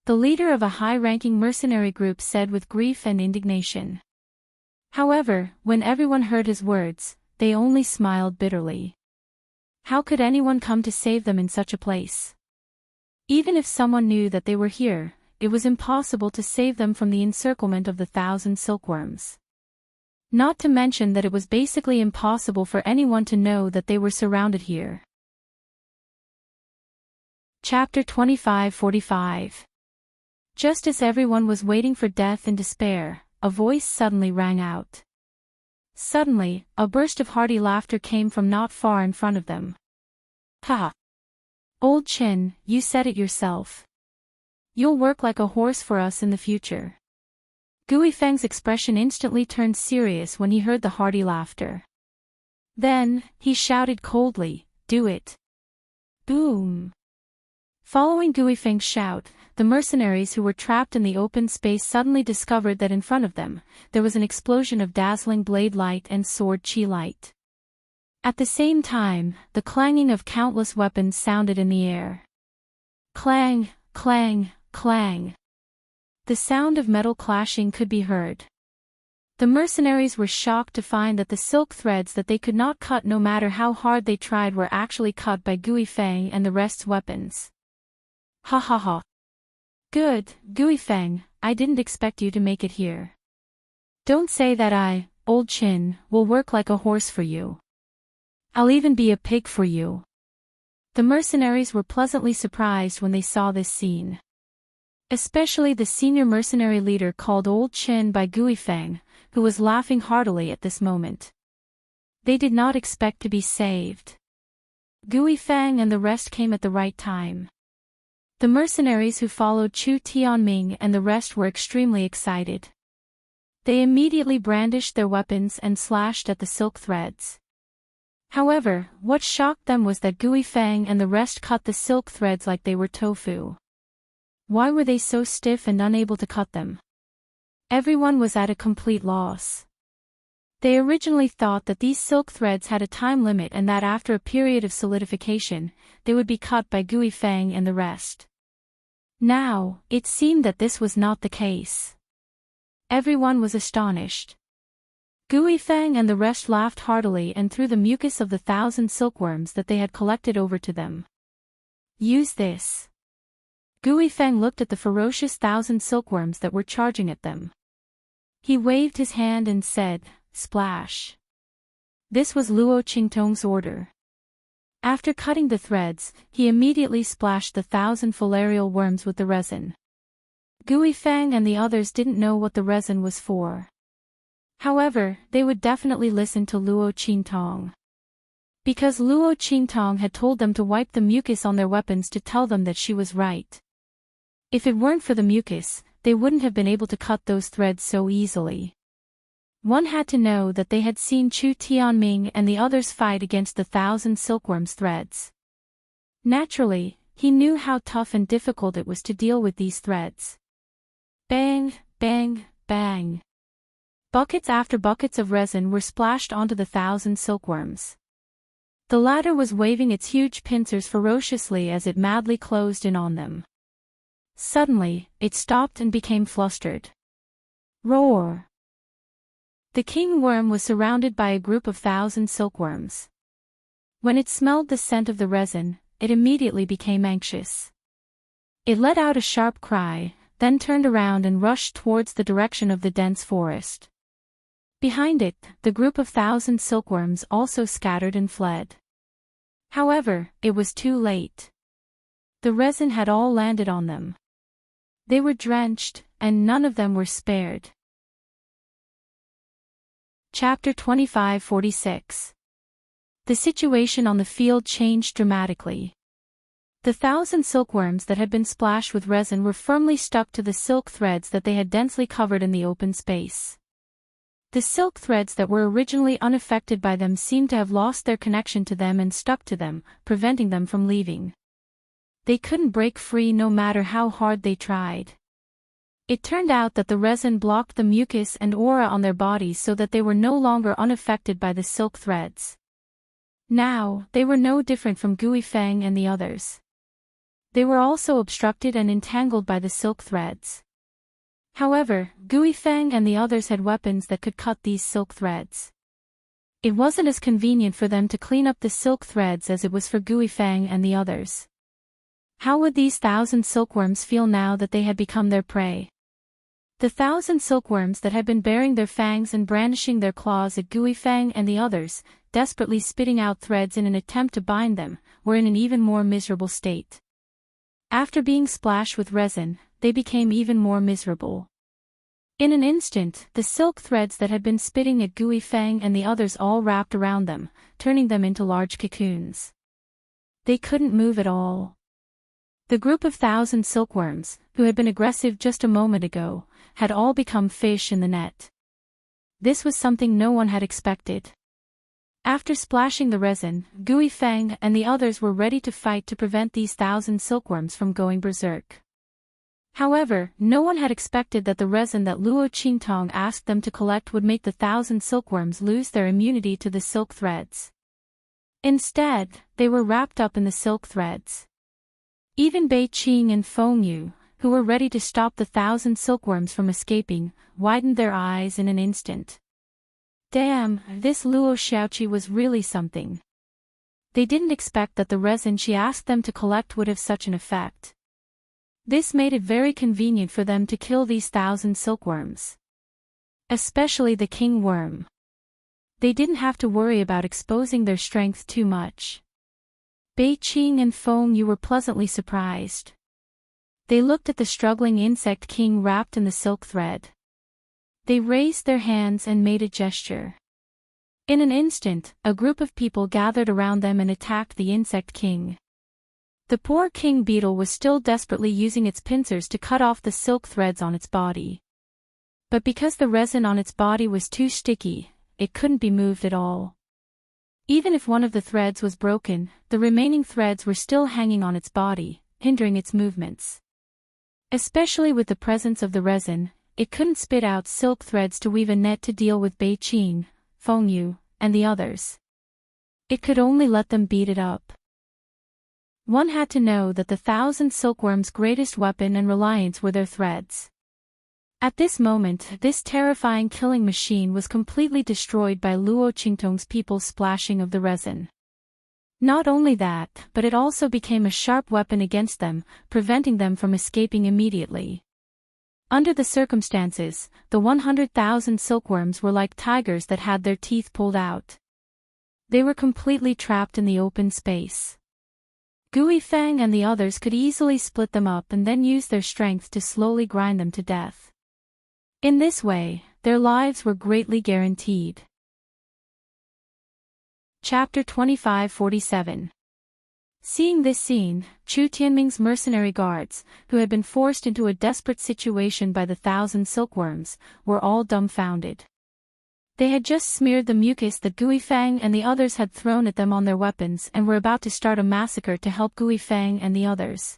[SPEAKER 1] The leader of a high-ranking mercenary group said with grief and indignation. However, when everyone heard his words, they only smiled bitterly. How could anyone come to save them in such a place? Even if someone knew that they were here, it was impossible to save them from the encirclement of the 1,000 silkworms. Not to mention that it was basically impossible for anyone to know that they were surrounded here. Chapter 25:45. Just as everyone was waiting for death in despair, a voice suddenly rang out. Suddenly, a burst of hearty laughter came from not far in front of them. Ha! Old Chin, you said it yourself. You'll work like a horse for us in the future. Gui Feng's expression instantly turned serious when he heard the hearty laughter. Then, he shouted coldly, "Do it!" Boom! Following Gui Feng's shout, the mercenaries who were trapped in the open space suddenly discovered that in front of them, there was an explosion of dazzling blade light and sword chi light. At the same time, the clanging of countless weapons sounded in the air. Clang, clang, clang. The sound of metal clashing could be heard. The mercenaries were shocked to find that the silk threads that they could not cut no matter how hard they tried were actually cut by Gui Feng and the rest's weapons. Ha ha ha. Good, Gui Feng, I didn't expect you to make it here. Don't say that I, Old Chin, will work like a horse for you. I'll even be a pig for you. The mercenaries were pleasantly surprised when they saw this scene. Especially the senior mercenary leader called Old Chin by Gui Feng, who was laughing heartily at this moment. They did not expect to be saved. Gui Feng and the rest came at the right time. The mercenaries who followed Chu Tianming and the rest were extremely excited. They immediately brandished their weapons and slashed at the silk threads. However, what shocked them was that Gui Feng and the rest cut the silk threads like they were tofu. Why were they so stiff and unable to cut them? Everyone was at a complete loss. They originally thought that these silk threads had a time limit and that after a period of solidification, they would be cut by Gui Feng and the rest. Now, it seemed that this was not the case. Everyone was astonished. Gui Feng and the rest laughed heartily and threw the mucus of the 1,000 silkworms that they had collected over to them. Use this. Gui Feng looked at the ferocious 1,000 silkworms that were charging at them. He waved his hand and said, "Splash." This was Luo Qingtong's order. After cutting the threads, he immediately splashed the 1,000 filarial worms with the resin. Gui Feng and the others didn't know what the resin was for. However, they would definitely listen to Luo Qingtong. Because Luo Qingtong had told them to wipe the mucus on their weapons to tell them that she was right. If it weren't for the mucus, they wouldn't have been able to cut those threads so easily. One had to know that they had seen Chu Tianming and the others fight against the 1,000 silkworms threads. Naturally, he knew how tough and difficult it was to deal with these threads. Bang, bang, bang. Buckets after buckets of resin were splashed onto the 1,000 silkworms. The latter was waving its huge pincers ferociously as it madly closed in on them. Suddenly, it stopped and became flustered. Roar! The king worm was surrounded by a group of 1,000 silkworms. When it smelled the scent of the resin, it immediately became anxious. It let out a sharp cry, then turned around and rushed towards the direction of the dense forest. Behind it, the group of 1,000 silkworms also scattered and fled. However, it was too late. The resin had all landed on them. They were drenched, and none of them were spared. Chapter 2546. The situation on the field changed dramatically. The 1,000 silkworms that had been splashed with resin were firmly stuck to the silk threads that they had densely covered in the open space. The silk threads that were originally unaffected by them seemed to have lost their connection to them and stuck to them, preventing them from leaving. They couldn't break free no matter how hard they tried. It turned out that the resin blocked the mucus and aura on their bodies so that they were no longer unaffected by the silk threads. Now, they were no different from Gui Feng and the others. They were also obstructed and entangled by the silk threads. However, Gui Feng and the others had weapons that could cut these silk threads. It wasn't as convenient for them to clean up the silk threads as it was for Gui Feng and the others. How would these 1,000 silkworms feel now that they had become their prey? The 1,000 silkworms that had been baring their fangs and brandishing their claws at Gui Feng and the others, desperately spitting out threads in an attempt to bind them, were in an even more miserable state. After being splashed with resin, they became even more miserable. In an instant, the silk threads that had been spitting at Gui Feng and the others all wrapped around them, turning them into large cocoons. They couldn't move at all. The group of 1,000 silkworms, who had been aggressive just a moment ago, had all become fish in the net. This was something no one had expected. After splashing the resin, Gui Feng and the others were ready to fight to prevent these 1,000 silkworms from going berserk. However, no one had expected that the resin that Luo Qingtong asked them to collect would make the 1,000 silkworms lose their immunity to the silk threads. Instead, they were wrapped up in the silk threads. Even Bei Qing and Feng Yu, who were ready to stop the 1,000 silkworms from escaping, widened their eyes in an instant. Damn, this Luo Xiaoqi was really something. They didn't expect that the resin she asked them to collect would have such an effect. This made it very convenient for them to kill these 1,000 silkworms. Especially the king worm. They didn't have to worry about exposing their strength too much. Bei Qing and Feng Yu were pleasantly surprised. They looked at the struggling insect king wrapped in the silk thread. They raised their hands and made a gesture. In an instant, a group of people gathered around them and attacked the insect king. The poor king beetle was still desperately using its pincers to cut off the silk threads on its body. But because the resin on its body was too sticky, it couldn't be moved at all. Even if one of the threads was broken, the remaining threads were still hanging on its body, hindering its movements. Especially with the presence of the resin, it couldn't spit out silk threads to weave a net to deal with Bei Qing, Feng Yu, and the others. It could only let them beat it up. One had to know that the 1,000 silkworms' greatest weapon and reliance were their threads. At this moment, this terrifying killing machine was completely destroyed by Luo Qingtong's people's splashing of the resin. Not only that, but it also became a sharp weapon against them, preventing them from escaping immediately. Under the circumstances, the 100,000 silkworms were like tigers that had their teeth pulled out. They were completely trapped in the open space. Gui Feng and the others could easily split them up and then use their strength to slowly grind them to death. In this way, their lives were greatly guaranteed. Chapter 2547. Seeing this scene, Chu Tianming's mercenary guards, who had been forced into a desperate situation by the 1,000 silkworms, were all dumbfounded. They had just smeared the mucus that Gui Feng and the others had thrown at them on their weapons and were about to start a massacre to help Gui Feng and the others.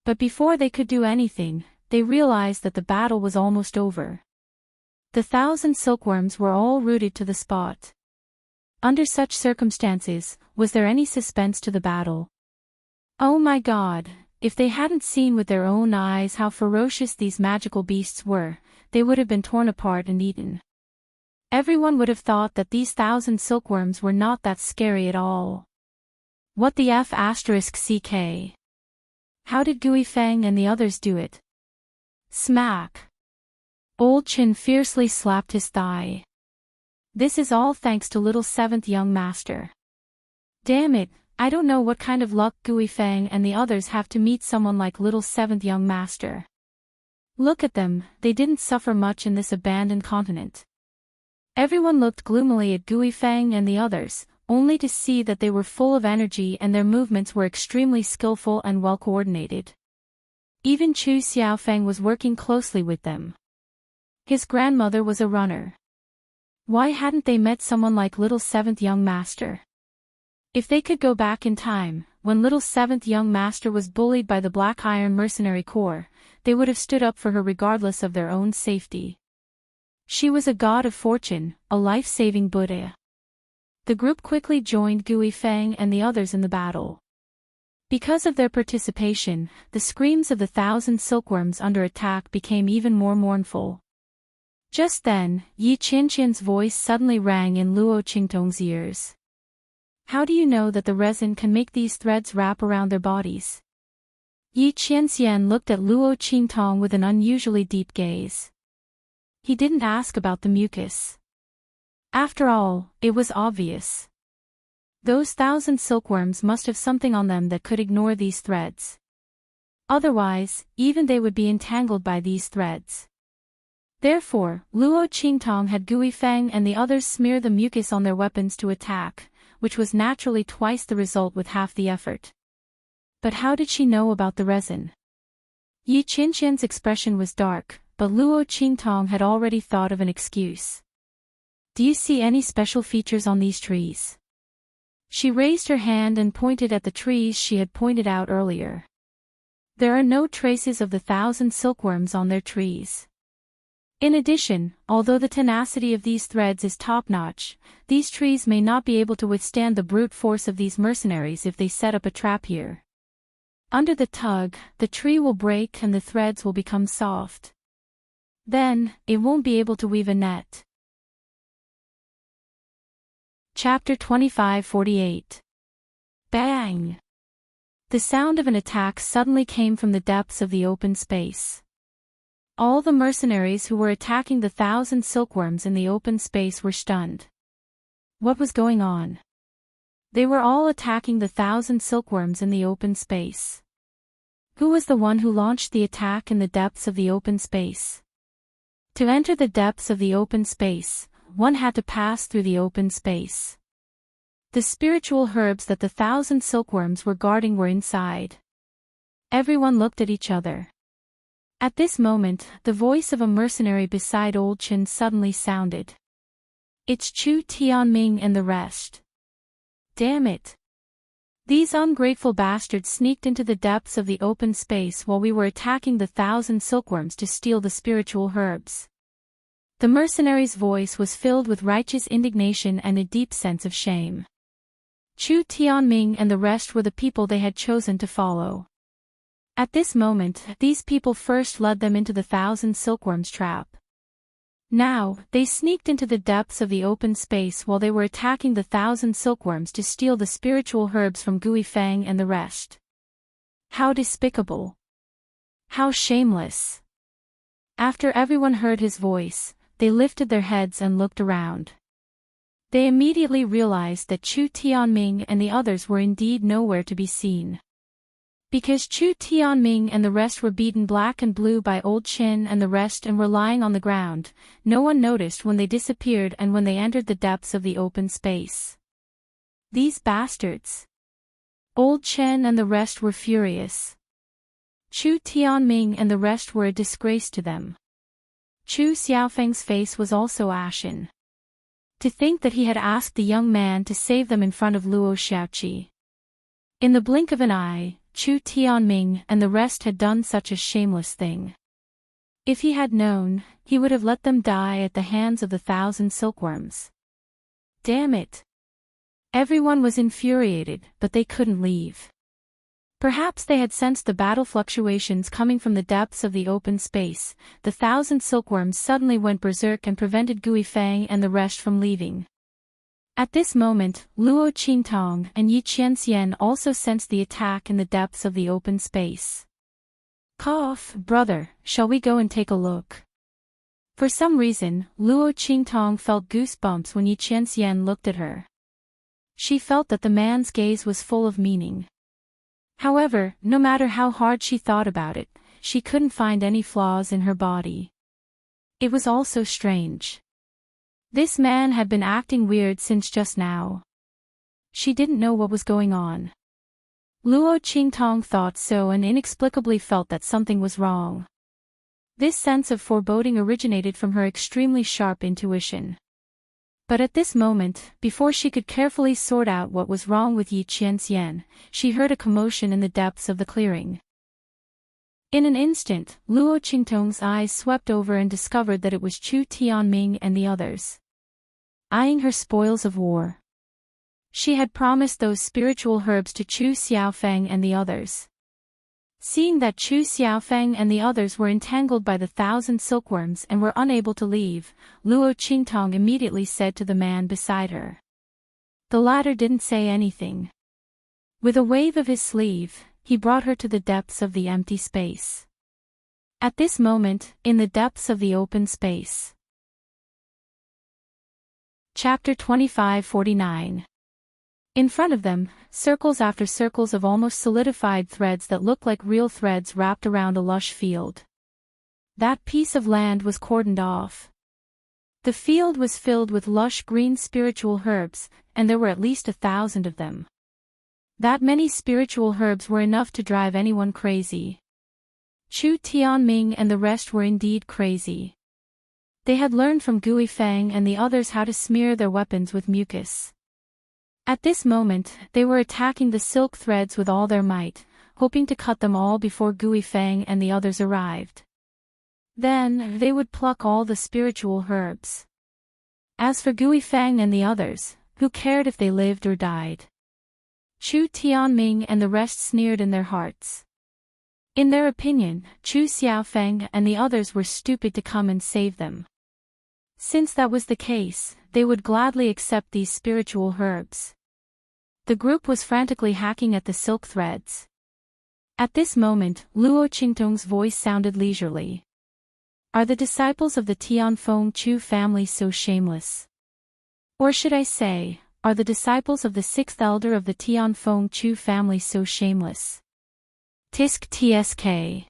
[SPEAKER 1] But before they could do anything, they realized that the battle was almost over. The 1,000 silkworms were all rooted to the spot. Under such circumstances, was there any suspense to the battle? Oh my God, if they hadn't seen with their own eyes how ferocious these magical beasts were, they would have been torn apart and eaten. Everyone would have thought that these 1,000 silkworms were not that scary at all. What the F***ck? How did Gui Feng and the others do it? Smack! Old Chin fiercely slapped his thigh. This is all thanks to little 7th young master. Damn it, I don't know what kind of luck Gui Feng and the others have to meet someone like little 7th young master. Look at them, they didn't suffer much in this abandoned continent. Everyone looked gloomily at Gui Feng and the others, only to see that they were full of energy and their movements were extremely skillful and well coordinated. Even Chu Xiaofeng was working closely with them. His grandmother was a runner. Why hadn't they met someone like little 7th young master? If they could go back in time, when little 7th young master was bullied by the Black Iron Mercenary Corps, they would have stood up for her regardless of their own safety. She was a god of fortune, a life-saving Buddha. The group quickly joined Gui Feng and the others in the battle. Because of their participation, the screams of the 1,000 silkworms under attack became even more mournful. Just then, Yi Qianqian's voice suddenly rang in Luo Qingtong's ears. How do you know that the resin can make these threads wrap around their bodies? Yi Qianxian looked at Luo Qingtong with an unusually deep gaze. He didn't ask about the mucus. After all, it was obvious. Those 1,000 silkworms must have something on them that could ignore these threads. Otherwise, even they would be entangled by these threads. Therefore, Luo Qingtong had Gui Feng and the others smear the mucus on their weapons to attack, which was naturally twice the result with half the effort. But how did she know about the resin? Yi Qianqian's expression was dark, but Luo Qingtong had already thought of an excuse. Do you see any special features on these trees? She raised her hand and pointed at the trees she had pointed out earlier. There are no traces of the 1,000 silkworms on their trees. In addition, although the tenacity of these threads is top-notch, these trees may not be able to withstand the brute force of these mercenaries if they set up a trap here. Under the tug, the tree will break and the threads will become soft. Then, it won't be able to weave a net. Chapter 2548. Bang! The sound of an attack suddenly came from the depths of the open space. All the mercenaries who were attacking the 1,000 silkworms in the open space were stunned. What was going on? They were all attacking the 1,000 silkworms in the open space. Who was the one who launched the attack in the depths of the open space? To enter the depths of the open space, one had to pass through the open space. The spiritual herbs that the 1,000 silkworms were guarding were inside. Everyone looked at each other. At this moment, the voice of a mercenary beside Old Chen suddenly sounded. It's Chu Tianming and the rest. Damn it. These ungrateful bastards sneaked into the depths of the open space while we were attacking the 1,000 silkworms to steal the spiritual herbs. The mercenary's voice was filled with righteous indignation and a deep sense of shame. Chu Tianming and the rest were the people they had chosen to follow. At this moment, these people first led them into the 1,000 silkworms trap. Now, they sneaked into the depths of the open space while they were attacking the 1,000 silkworms to steal the spiritual herbs from Gui Feng and the rest. How despicable! How shameless! After everyone heard his voice, they lifted their heads and looked around. They immediately realized that Chu Tianming and the others were indeed nowhere to be seen. Because Chu Tianming and the rest were beaten black and blue by Old Chen and the rest and were lying on the ground, no one noticed when they disappeared and when they entered the depths of the open space. These bastards! Old Chen and the rest were furious. Chu Tianming and the rest were a disgrace to them. Chu Xiaofeng's face was also ashen. To think that he had asked the young man to save them in front of Luo Xiaoqi. In the blink of an eye, Chu Tianming and the rest had done such a shameless thing. If he had known, he would have let them die at the hands of the 1,000 silkworms. Damn it! Everyone was infuriated, but they couldn't leave. Perhaps they had sensed the battle fluctuations coming from the depths of the open space. The 1,000 silkworms suddenly went berserk and prevented Gui Feng and the rest from leaving. At this moment, Luo Qingtong and Yi Qianxian also sensed the attack in the depths of the open space. Cough, brother, shall we go and take a look? For some reason, Luo Qingtong felt goosebumps when Yi Qianxian looked at her. She felt that the man's gaze was full of meaning. However, no matter how hard she thought about it, she couldn't find any flaws in her body. It was all so strange. This man had been acting weird since just now. She didn't know what was going on. Luo Qingtong thought so and inexplicably felt that something was wrong. This sense of foreboding originated from her extremely sharp intuition. But at this moment, before she could carefully sort out what was wrong with Yi Qianxian, she heard a commotion in the depths of the clearing. In an instant, Luo Qingtong's eyes swept over and discovered that it was Chu Tianming and the others. Eyeing her spoils of war. She had promised those spiritual herbs to Chu Xiaofeng and the others. Seeing that Chu Xiaofeng and the others were entangled by the 1,000 silkworms and were unable to leave, Luo Qingtong immediately said to the man beside her. The latter didn't say anything. With a wave of his sleeve, he brought her to the depths of the empty space. At this moment, in the depths of the open space. Chapter 2549. In front of them, circles after circles of almost solidified threads that looked like real threads wrapped around a lush field. That piece of land was cordoned off. The field was filled with lush green spiritual herbs, and there were at least 1,000 of them. That many spiritual herbs were enough to drive anyone crazy. Chu Tianming and the rest were indeed crazy. They had learned from Gui Feng and the others how to smear their weapons with mucus. At this moment, they were attacking the silk threads with all their might, hoping to cut them all before Gui Feng and the others arrived. Then, they would pluck all the spiritual herbs. As for Gui Feng and the others, who cared if they lived or died? Chu Tianming and the rest sneered in their hearts. In their opinion, Chu Xiaofeng and the others were stupid to come and save them. Since that was the case, they would gladly accept these spiritual herbs. The group was frantically hacking at the silk threads. At this moment, Luo Qingtong's voice sounded leisurely. Are the disciples of the Tianfeng Chu family so shameless? Or should I say, are the disciples of the sixth elder of the Tianfeng Chu family so shameless? Tisk tsk.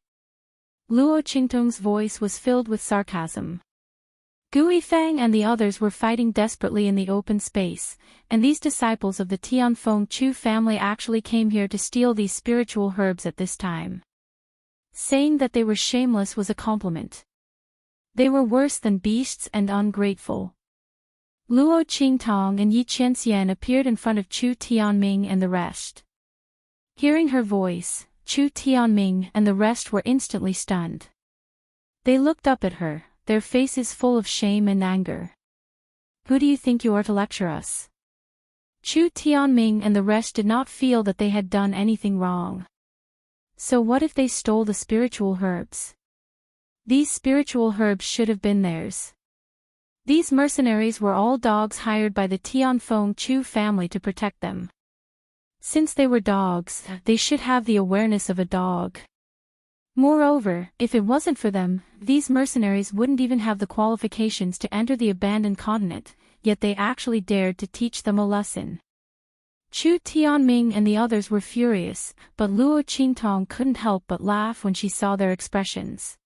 [SPEAKER 1] Luo Qingtong's voice was filled with sarcasm. Guifeng and the others were fighting desperately in the open space, and these disciples of the Tianfeng Chu family actually came here to steal these spiritual herbs at this time. Saying that they were shameless was a compliment. They were worse than beasts and ungrateful. Luo Qingtong and Yi Qianxian appeared in front of Chu Tianming and the rest. Hearing her voice, Chu Tianming and the rest were instantly stunned. They looked up at her, their faces full of shame and anger. Who do you think you are to lecture us? Chu Tianming and the rest did not feel that they had done anything wrong. So what if they stole the spiritual herbs? These spiritual herbs should have been theirs. These mercenaries were all dogs hired by the Tianfeng Chu family to protect them. Since they were dogs, they should have the awareness of a dog. Moreover, if it wasn't for them, these mercenaries wouldn't even have the qualifications to enter the abandoned continent, yet they actually dared to teach them a lesson. Chu Tianming and the others were furious, but Luo Qingtong couldn't help but laugh when she saw their expressions.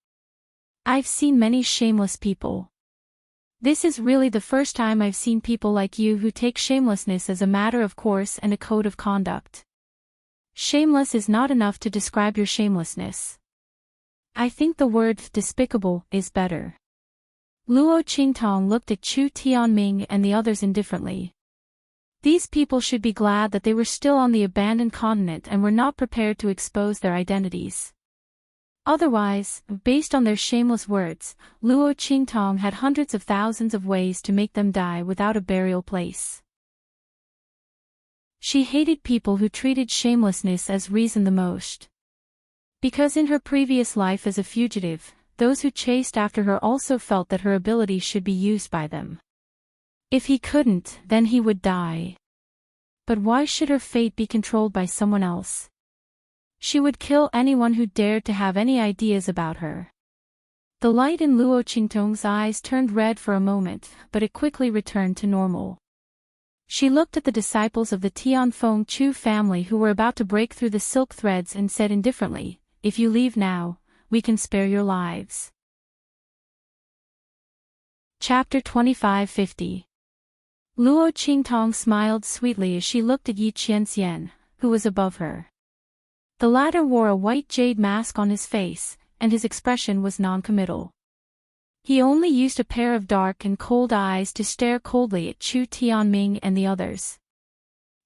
[SPEAKER 1] I've seen many shameless people. This is really the first time I've seen people like you who take shamelessness as a matter of course and a code of conduct. Shameless is not enough to describe your shamelessness. I think the word despicable is better. Luo Qingtong looked at Chu Tianming and the others indifferently. These people should be glad that they were still on the abandoned continent and were not prepared to expose their identities. Otherwise, based on their shameless words, Luo Qingtong had hundreds of thousands of ways to make them die without a burial place. She hated people who treated shamelessness as reason the most. Because in her previous life as a fugitive, those who chased after her also felt that her ability should be used by them. If he couldn't, then he would die. But why should her fate be controlled by someone else? She would kill anyone who dared to have any ideas about her. The light in Luo Qingtong's eyes turned red for a moment, but it quickly returned to normal. She looked at the disciples of the Tianfeng Chu family who were about to break through the silk threads and said indifferently, "If you leave now, we can spare your lives." Chapter 2550. Luo Qingtong smiled sweetly as she looked at Yi Qianxian, who was above her. The latter wore a white jade mask on his face, and his expression was non-committal. He only used a pair of dark and cold eyes to stare coldly at Chu Tianming and the others.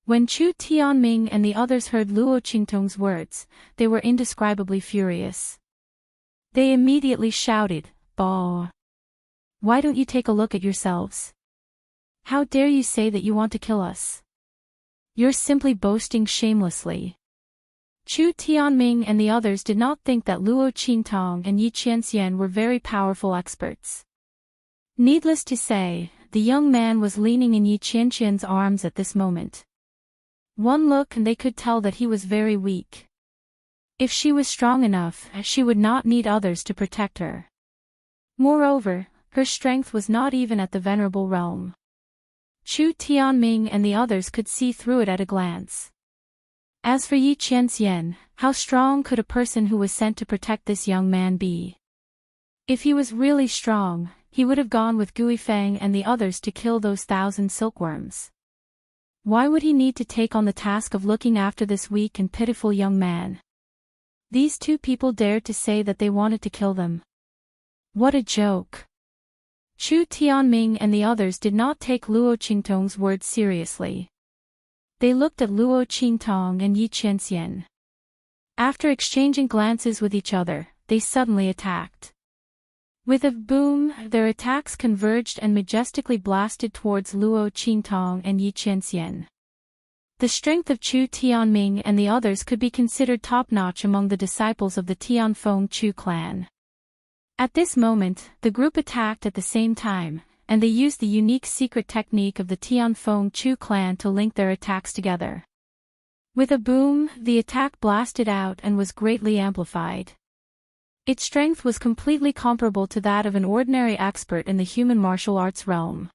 [SPEAKER 1] When Chu Tianming and the others heard Luo Qingtong's words, they were indescribably furious. They immediately shouted, "Bah! Why don't you take a look at yourselves? How dare you say that you want to kill us? You're simply boasting shamelessly." Chu Tianming and the others did not think that Luo Qingtong and Yi Qianxian were very powerful experts. Needless to say, the young man was leaning in Yi Qianxian's arms at this moment. One look and they could tell that he was very weak. If she was strong enough, she would not need others to protect her. Moreover, her strength was not even at the venerable realm. Chu Tianming and the others could see through it at a glance. As for Yi Qianxian, how strong could a person who was sent to protect this young man be? If he was really strong, he would have gone with Guifeng and the others to kill those 1,000 silkworms. Why would he need to take on the task of looking after this weak and pitiful young man? These two people dared to say that they wanted to kill them. What a joke! Chu Tianming and the others did not take Luo Qingtong's words seriously. They looked at Luo Qingtong and Yi Qianxian. After exchanging glances with each other, they suddenly attacked. With a boom, their attacks converged and majestically blasted towards Luo Qingtong and Yi Qianxian. The strength of Chu Tianming and the others could be considered top-notch among the disciples of the Tianfeng Chu clan. At this moment, the group attacked at the same time, and they used the unique secret technique of the Tianfeng Chu clan to link their attacks together. With a boom, the attack blasted out and was greatly amplified. Its strength was completely comparable to that of an ordinary expert in the human martial arts realm.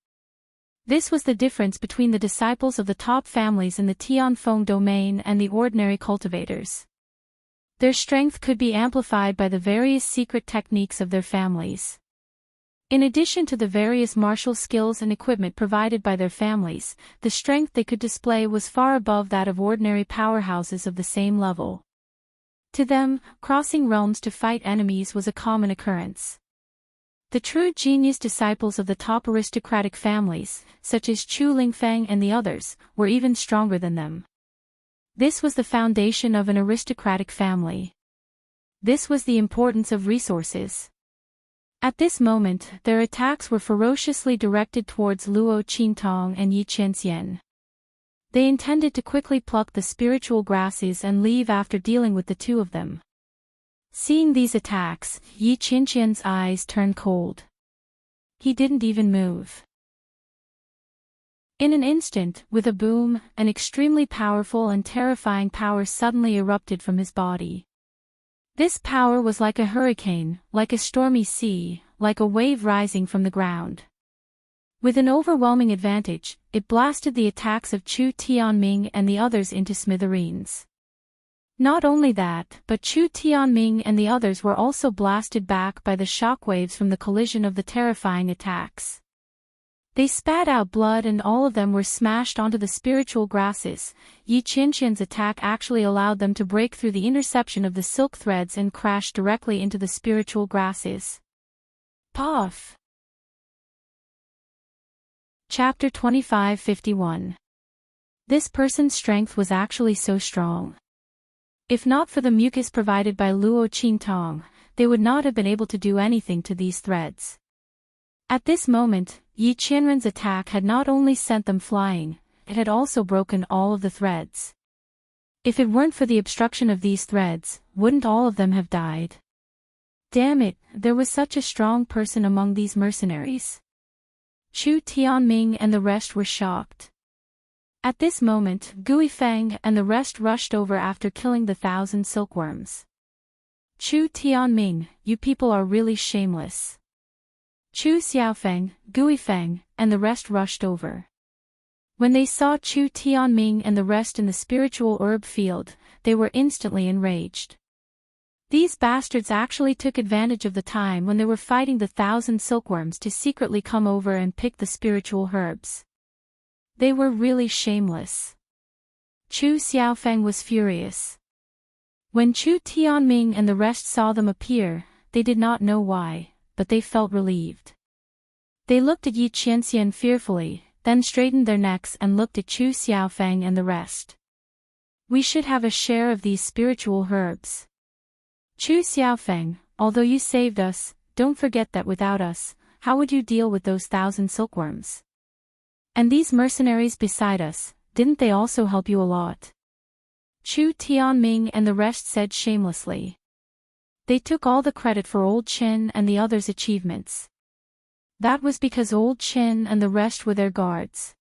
[SPEAKER 1] This was the difference between the disciples of the top families in the Tianfeng domain and the ordinary cultivators. Their strength could be amplified by the various secret techniques of their families. In addition to the various martial skills and equipment provided by their families, the strength they could display was far above that of ordinary powerhouses of the same level. To them, crossing realms to fight enemies was a common occurrence. The true genius disciples of the top aristocratic families, such as Chu Lingfeng and the others, were even stronger than them. This was the foundation of an aristocratic family. This was the importance of resources. At this moment, their attacks were ferociously directed towards Luo Qingtong and Yi Qianxian. They intended to quickly pluck the spiritual grasses and leave after dealing with the two of them. Seeing these attacks, Yi Qianxian's eyes turned cold. He didn't even move. In an instant, with a boom, an extremely powerful and terrifying power suddenly erupted from his body. This power was like a hurricane, like a stormy sea, like a wave rising from the ground. With an overwhelming advantage, it blasted the attacks of Chu Tianming and the others into smithereens. Not only that, but Chu Tianming and the others were also blasted back by the shockwaves from the collision of the terrifying attacks. They spat out blood and all of them were smashed onto the spiritual grasses. Yi Qianxian's attack actually allowed them to break through the interception of the silk threads and crash directly into the spiritual grasses. Puff! Chapter 25:51. This person's strength was actually so strong. If not for the mucus provided by Luo Qingtong, they would not have been able to do anything to these threads. At this moment, Yi Qianren's attack had not only sent them flying, it had also broken all of the threads. If it weren't for the obstruction of these threads, wouldn't all of them have died? Damn it, there was such a strong person among these mercenaries. Chu Tianming and the rest were shocked. At this moment, Gui Feng and the rest rushed over after killing the 1,000 silkworms. Chu Tianming, you people are really shameless. Chu Xiaofeng, Gui Feng, and the rest rushed over. When they saw Chu Tianming and the rest in the spiritual herb field, they were instantly enraged. These bastards actually took advantage of the time when they were fighting the 1,000 silkworms to secretly come over and pick the spiritual herbs. They were really shameless. Chu Xiaofeng was furious. When Chu Tianming and the rest saw them appear, they did not know why, but they felt relieved. They looked at Yi Qianxian fearfully, then straightened their necks and looked at Chu Xiaofeng and the rest. We should have a share of these spiritual herbs. Chu Xiaofeng, although you saved us, don't forget that without us, how would you deal with those 1,000 silkworms? And these mercenaries beside us, didn't they also help you a lot? Chu Tianming and the rest said shamelessly. They took all the credit for Old Chen and the others' achievements. That was because Old Chen and the rest were their guards.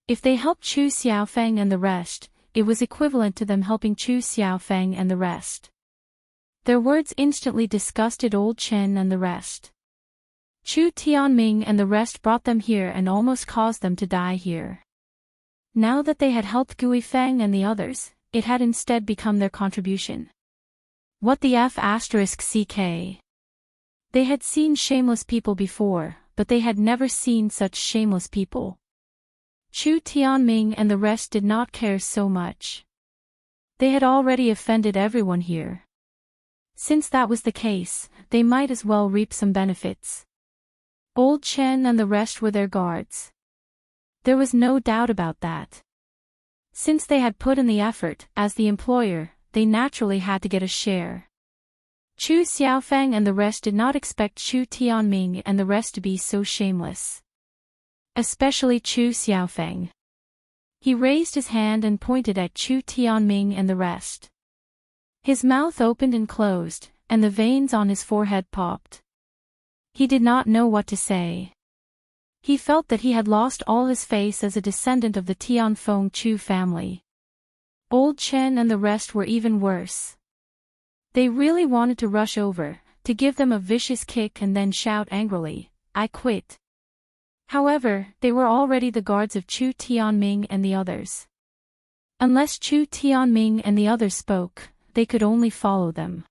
[SPEAKER 1] If they helped Chu Xiaofeng and the rest, it was equivalent to them helping Chu Xiaofeng and the rest. Their words instantly disgusted Old Chen and the rest. Chu Tianming and the rest brought them here and almost caused them to die here. Now that they had helped Gui Feng and the others, it had instead become their contribution. What the f***ck? They had seen shameless people before, but they had never seen such shameless people. Chu Tianming and the rest did not care so much. They had already offended everyone here. Since that was the case, they might as well reap some benefits. Old Chen and the rest were their guards. There was no doubt about that. Since they had put in the effort, as the employer, they naturally had to get a share. Chu Xiaofeng and the rest did not expect Chu Tianming and the rest to be so shameless. Especially Chu Xiaofeng. He raised his hand and pointed at Chu Tianming and the rest. His mouth opened and closed, and the veins on his forehead popped. He did not know what to say. He felt that he had lost all his face as a descendant of the Tianfeng Chu family. Old Chen and the rest were even worse. They really wanted to rush over, to give them a vicious kick and then shout angrily, "I quit." However, they were already the guards of Chu Tianming and the others. Unless Chu Tianming and the others spoke, they could only follow them.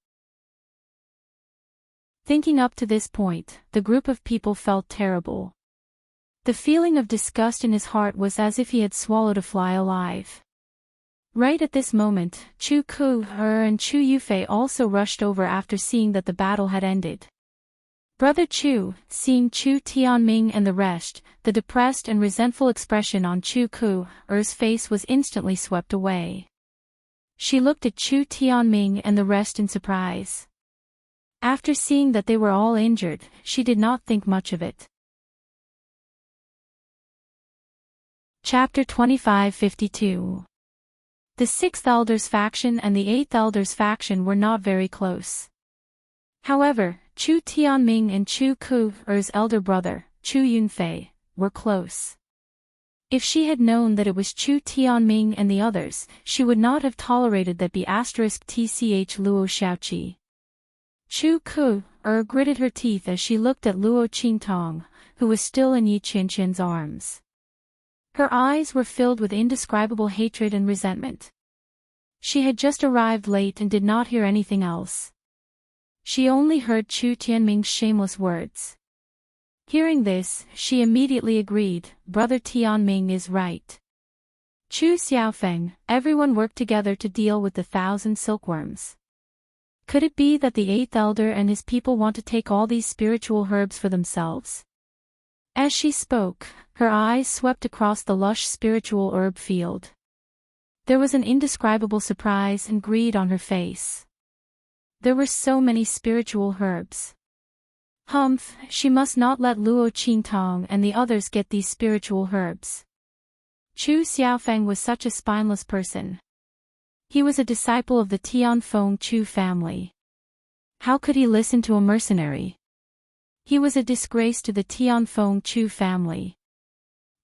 [SPEAKER 1] Thinking up to this point, the group of people felt terrible. The feeling of disgust in his heart was as if he had swallowed a fly alive. Right at this moment, Chu Ku-er and Chu Yufei also rushed over after seeing that the battle had ended. Brother Chu, seeing Chu Tianming and the rest, the depressed and resentful expression on Chu Ku-er's face was instantly swept away. She looked at Chu Tianming and the rest in surprise. After seeing that they were all injured, she did not think much of it. Chapter 2552. The 6th Elders faction and the 8th Elders faction were not very close. However, Chu Tianming and Chu Ku-er's elder brother, Chu Yunfei, were close. If she had known that it was Chu Tianming and the others, she would not have tolerated that *tch Luo Xiaoqi. Chu Ku-er gritted her teeth as she looked at Luo Qingtong, who was still in Yi Qianqian's arms. Her eyes were filled with indescribable hatred and resentment. She had just arrived late and did not hear anything else. She only heard Chu Tianming's shameless words. Hearing this, she immediately agreed, Brother Tianming is right. Chu Xiaofeng, everyone worked together to deal with the 1,000 silkworms. Could it be that the 8th elder and his people want to take all these spiritual herbs for themselves? As she spoke, her eyes swept across the lush spiritual herb field. There was an indescribable surprise and greed on her face. There were so many spiritual herbs. Humph, she must not let Luo Qingtong and the others get these spiritual herbs. Chu Xiaofeng was such a spineless person. He was a disciple of the Tianfeng Chu family. How could he listen to a mercenary? He was a disgrace to the Tianfeng Chu family.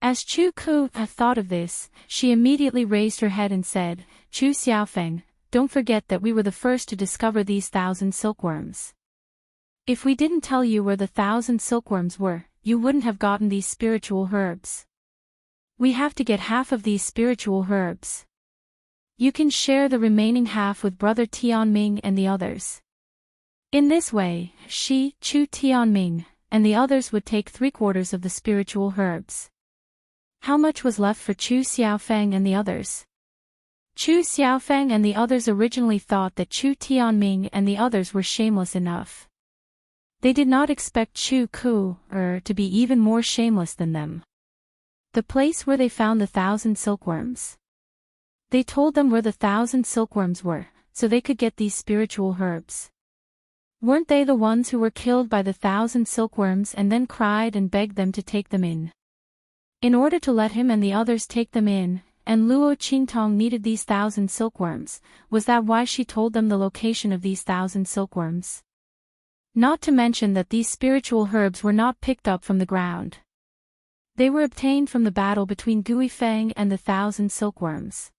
[SPEAKER 1] As Chu Ku thought of this, she immediately raised her head and said, Chu Xiaofeng, don't forget that we were the first to discover these 1,000 silkworms. If we didn't tell you where the 1,000 silkworms were, you wouldn't have gotten these spiritual herbs. We have to get half of these spiritual herbs. You can share the remaining half with Brother Tianming and the others. In this way, she, Chu Tianming, and the others would take 3/4 of the spiritual herbs. How much was left for Chu Xiaofeng and the others? Chu Xiaofeng and the others originally thought that Chu Tianming and the others were shameless enough. They did not expect Chu Ku-er to be even more shameless than them. The place where they found the 1,000 silkworms. They told them where the 1,000 silkworms were, so they could get these spiritual herbs. Weren't they the ones who were killed by the 1,000 silkworms and then cried and begged them to take them in? In order to let him and the others take them in, and Luo Qingtong needed these 1,000 silkworms, was that why she told them the location of these 1,000 silkworms? Not to mention that these spiritual herbs were not picked up from the ground. They were obtained from the battle between Guifeng and the 1,000 silkworms.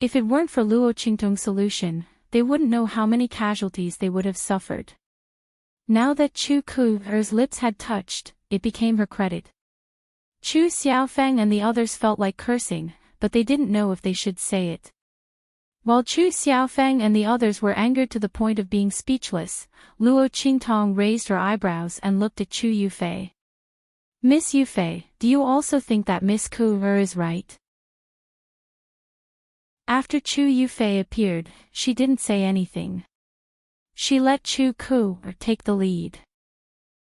[SPEAKER 1] If it weren't for Luo Qingtong's solution, they wouldn't know how many casualties they would have suffered. Now that Chu Ku-er's lips had touched, it became her credit. Chu Xiaofeng and the others felt like cursing, but they didn't know if they should say it. While Chu Xiaofeng and the others were angered to the point of being speechless, Luo Qingtong raised her eyebrows and looked at Chu Yufei. Miss Yufei, do you also think that Miss Ku-er is right? After Chu Yufei appeared, she didn't say anything. She let Chu Ku-er take the lead.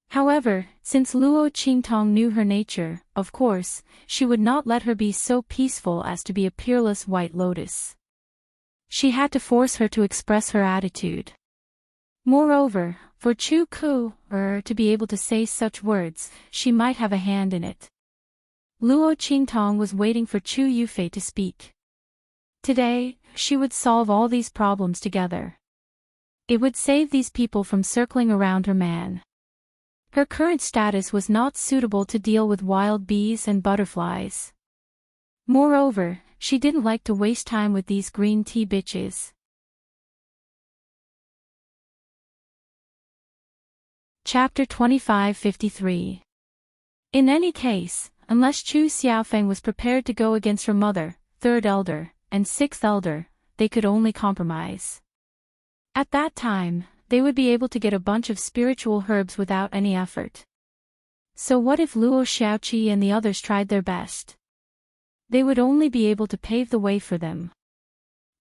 [SPEAKER 1] However, since Luo Qingtong knew her nature, of course, she would not let her be so peaceful as to be a peerless white lotus. She had to force her to express her attitude. Moreover, for Chu Ku-er to be able to say such words, she might have a hand in it. Luo Qingtong was waiting for Chu Yufei to speak. Today, she would solve all these problems together. It would save these people from circling around her man. Her current status was not suitable to deal with wild bees and butterflies. Moreover, she didn't like to waste time with these green tea bitches. Chapter 2553. In any case, unless Chu Xiaofeng was prepared to go against her mother, 3rd elder, and 6th elder, they could only compromise. At that time, they would be able to get a bunch of spiritual herbs without any effort. So what if Luo Xiaoqi and the others tried their best? They would only be able to pave the way for them.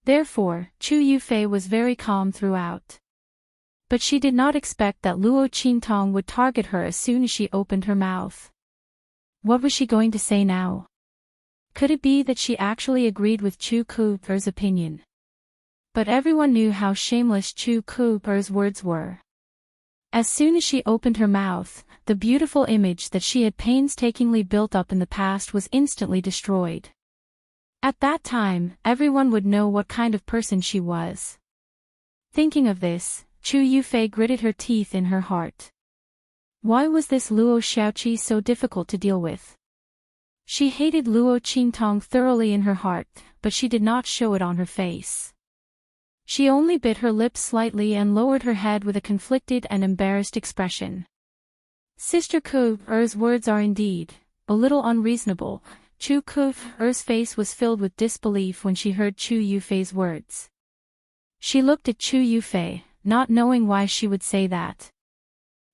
[SPEAKER 1] Therefore, Chu Yufei was very calm throughout. But she did not expect that Luo Qingtong would target her as soon as she opened her mouth. What was she going to say now? Could it be that she actually agreed with Chu Ku'er's opinion? But everyone knew how shameless Chu Ku'er's words were. As soon as she opened her mouth, the beautiful image that she had painstakingly built up in the past was instantly destroyed. At that time, everyone would know what kind of person she was. Thinking of this, Chu Yufei gritted her teeth in her heart. Why was this Luo Xiaoqi so difficult to deal with? She hated Luo Qingtong thoroughly in her heart, but she did not show it on her face. She only bit her lips slightly and lowered her head with a conflicted and embarrassed expression. Sister Ku'er's words are indeed a little unreasonable. Chu Ku'er's face was filled with disbelief when she heard Chu Yufei's words. She looked at Chu Yufei, not knowing why she would say that.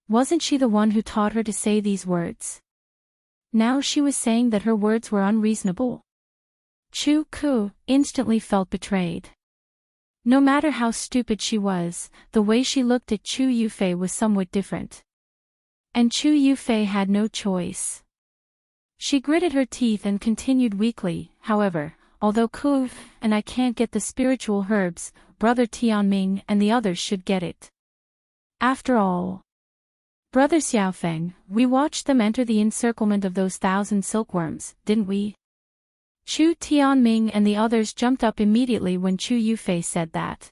[SPEAKER 1] Wasn't she the one who taught her to say these words? Now she was saying that her words were unreasonable. Chu Ku instantly felt betrayed. No matter how stupid she was, the way she looked at Chu Yufei was somewhat different. And Chu Yufei had no choice. She gritted her teeth and continued weakly, however, although Ku and I can't get the spiritual herbs, Brother Tianming and the others should get it. After all, Brother Xiaofeng, we watched them enter the encirclement of those 1,000 silkworms, didn't we? Chu Tianming and the others jumped up immediately when Chu Yufei said that.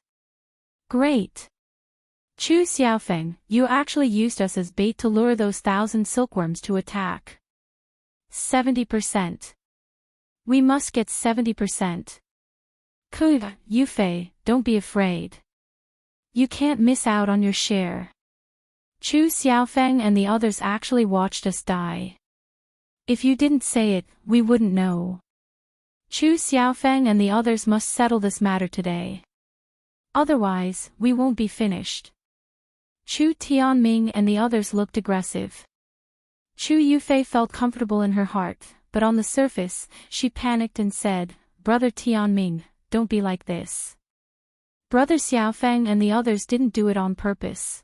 [SPEAKER 1] Great! Chu Xiaofeng, you actually used us as bait to lure those 1,000 silkworms to attack. 70%. We must get 70%. Ku, Yufei, don't be afraid. You can't miss out on your share. Chu Xiaofeng and the others actually watched us die. If you didn't say it, we wouldn't know. Chu Xiaofeng and the others must settle this matter today. Otherwise, we won't be finished. Chu Tianming and the others looked aggressive. Chu Yufei felt comfortable in her heart, but on the surface, she panicked and said, Brother Tianming, don't be like this. Brother Xiaofeng and the others didn't do it on purpose.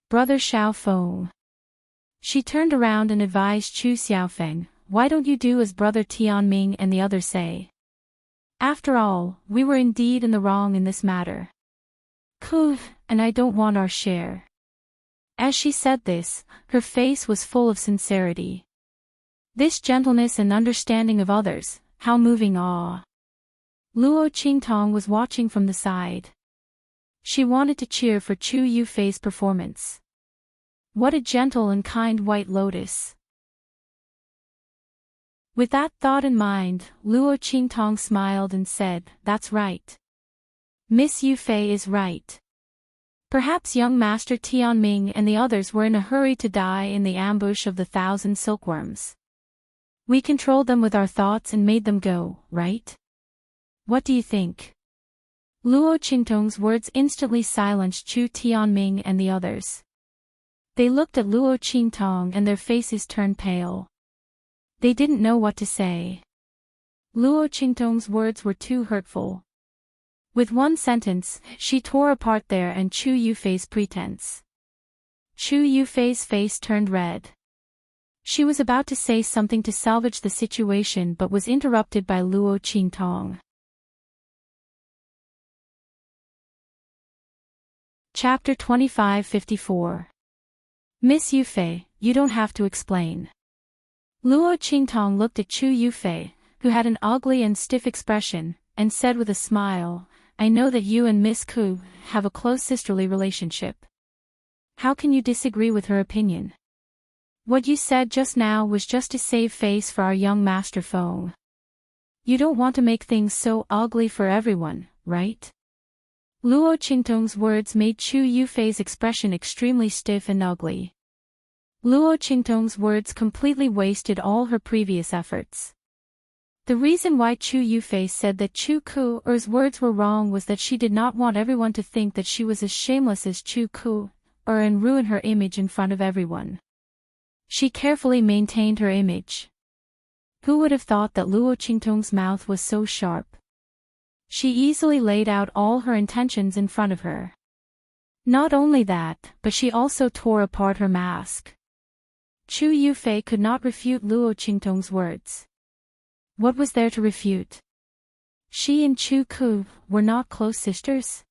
[SPEAKER 1] Brother Xiaofeng. She turned around and advised Chu Xiaofeng, why don't you do as Brother Tianming and the others say? After all, we were indeed in the wrong in this matter. Ku, and I don't want our share. As she said this, her face was full of sincerity. This gentleness and understanding of others, how moving awe. Luo Qingtong was watching from the side. She wanted to cheer for Chu Yufei's performance. What a gentle and kind white lotus. With that thought in mind, Luo Qingtong smiled and said, that's right. Miss Yufei is right. Perhaps young Master Tianming and the others were in a hurry to die in the ambush of the 1,000 silkworms. We controlled them with our thoughts and made them go, right? What do you think? Luo Qingtong's words instantly silenced Chu Tianming and the others. They looked at Luo Qingtong and their faces turned pale. They didn't know what to say. Luo Qingtong's words were too hurtful. With one sentence, she tore apart their and Chu Yufei's pretense. Chu Yufei's face turned red. She was about to say something to salvage the situation but was interrupted by Luo Qingtong. Chapter 2554. Miss Yufei, you don't have to explain. Luo Qingtong looked at Chu Yufei, who had an ugly and stiff expression, and said with a smile, I know that you and Miss Ku have a close sisterly relationship. How can you disagree with her opinion? What you said just now was just to save face for our young Master Feng. You don't want to make things so ugly for everyone, right? Luo Qingtong's words made Chu Yufei's expression extremely stiff and ugly. Luo Qingtong's words completely wasted all her previous efforts. The reason why Chu Yufei said that Chu Ku's words were wrong was that she did not want everyone to think that she was as shameless as Chu Ku, and ruin her image in front of everyone. She carefully maintained her image. Who would have thought that Luo Qingtong's mouth was so sharp? She easily laid out all her intentions in front of her. Not only that, but she also tore apart her mask. Chu Yufei could not refute Luo Qingtong's words. What was there to refute? She and Chu Ku were not close sisters?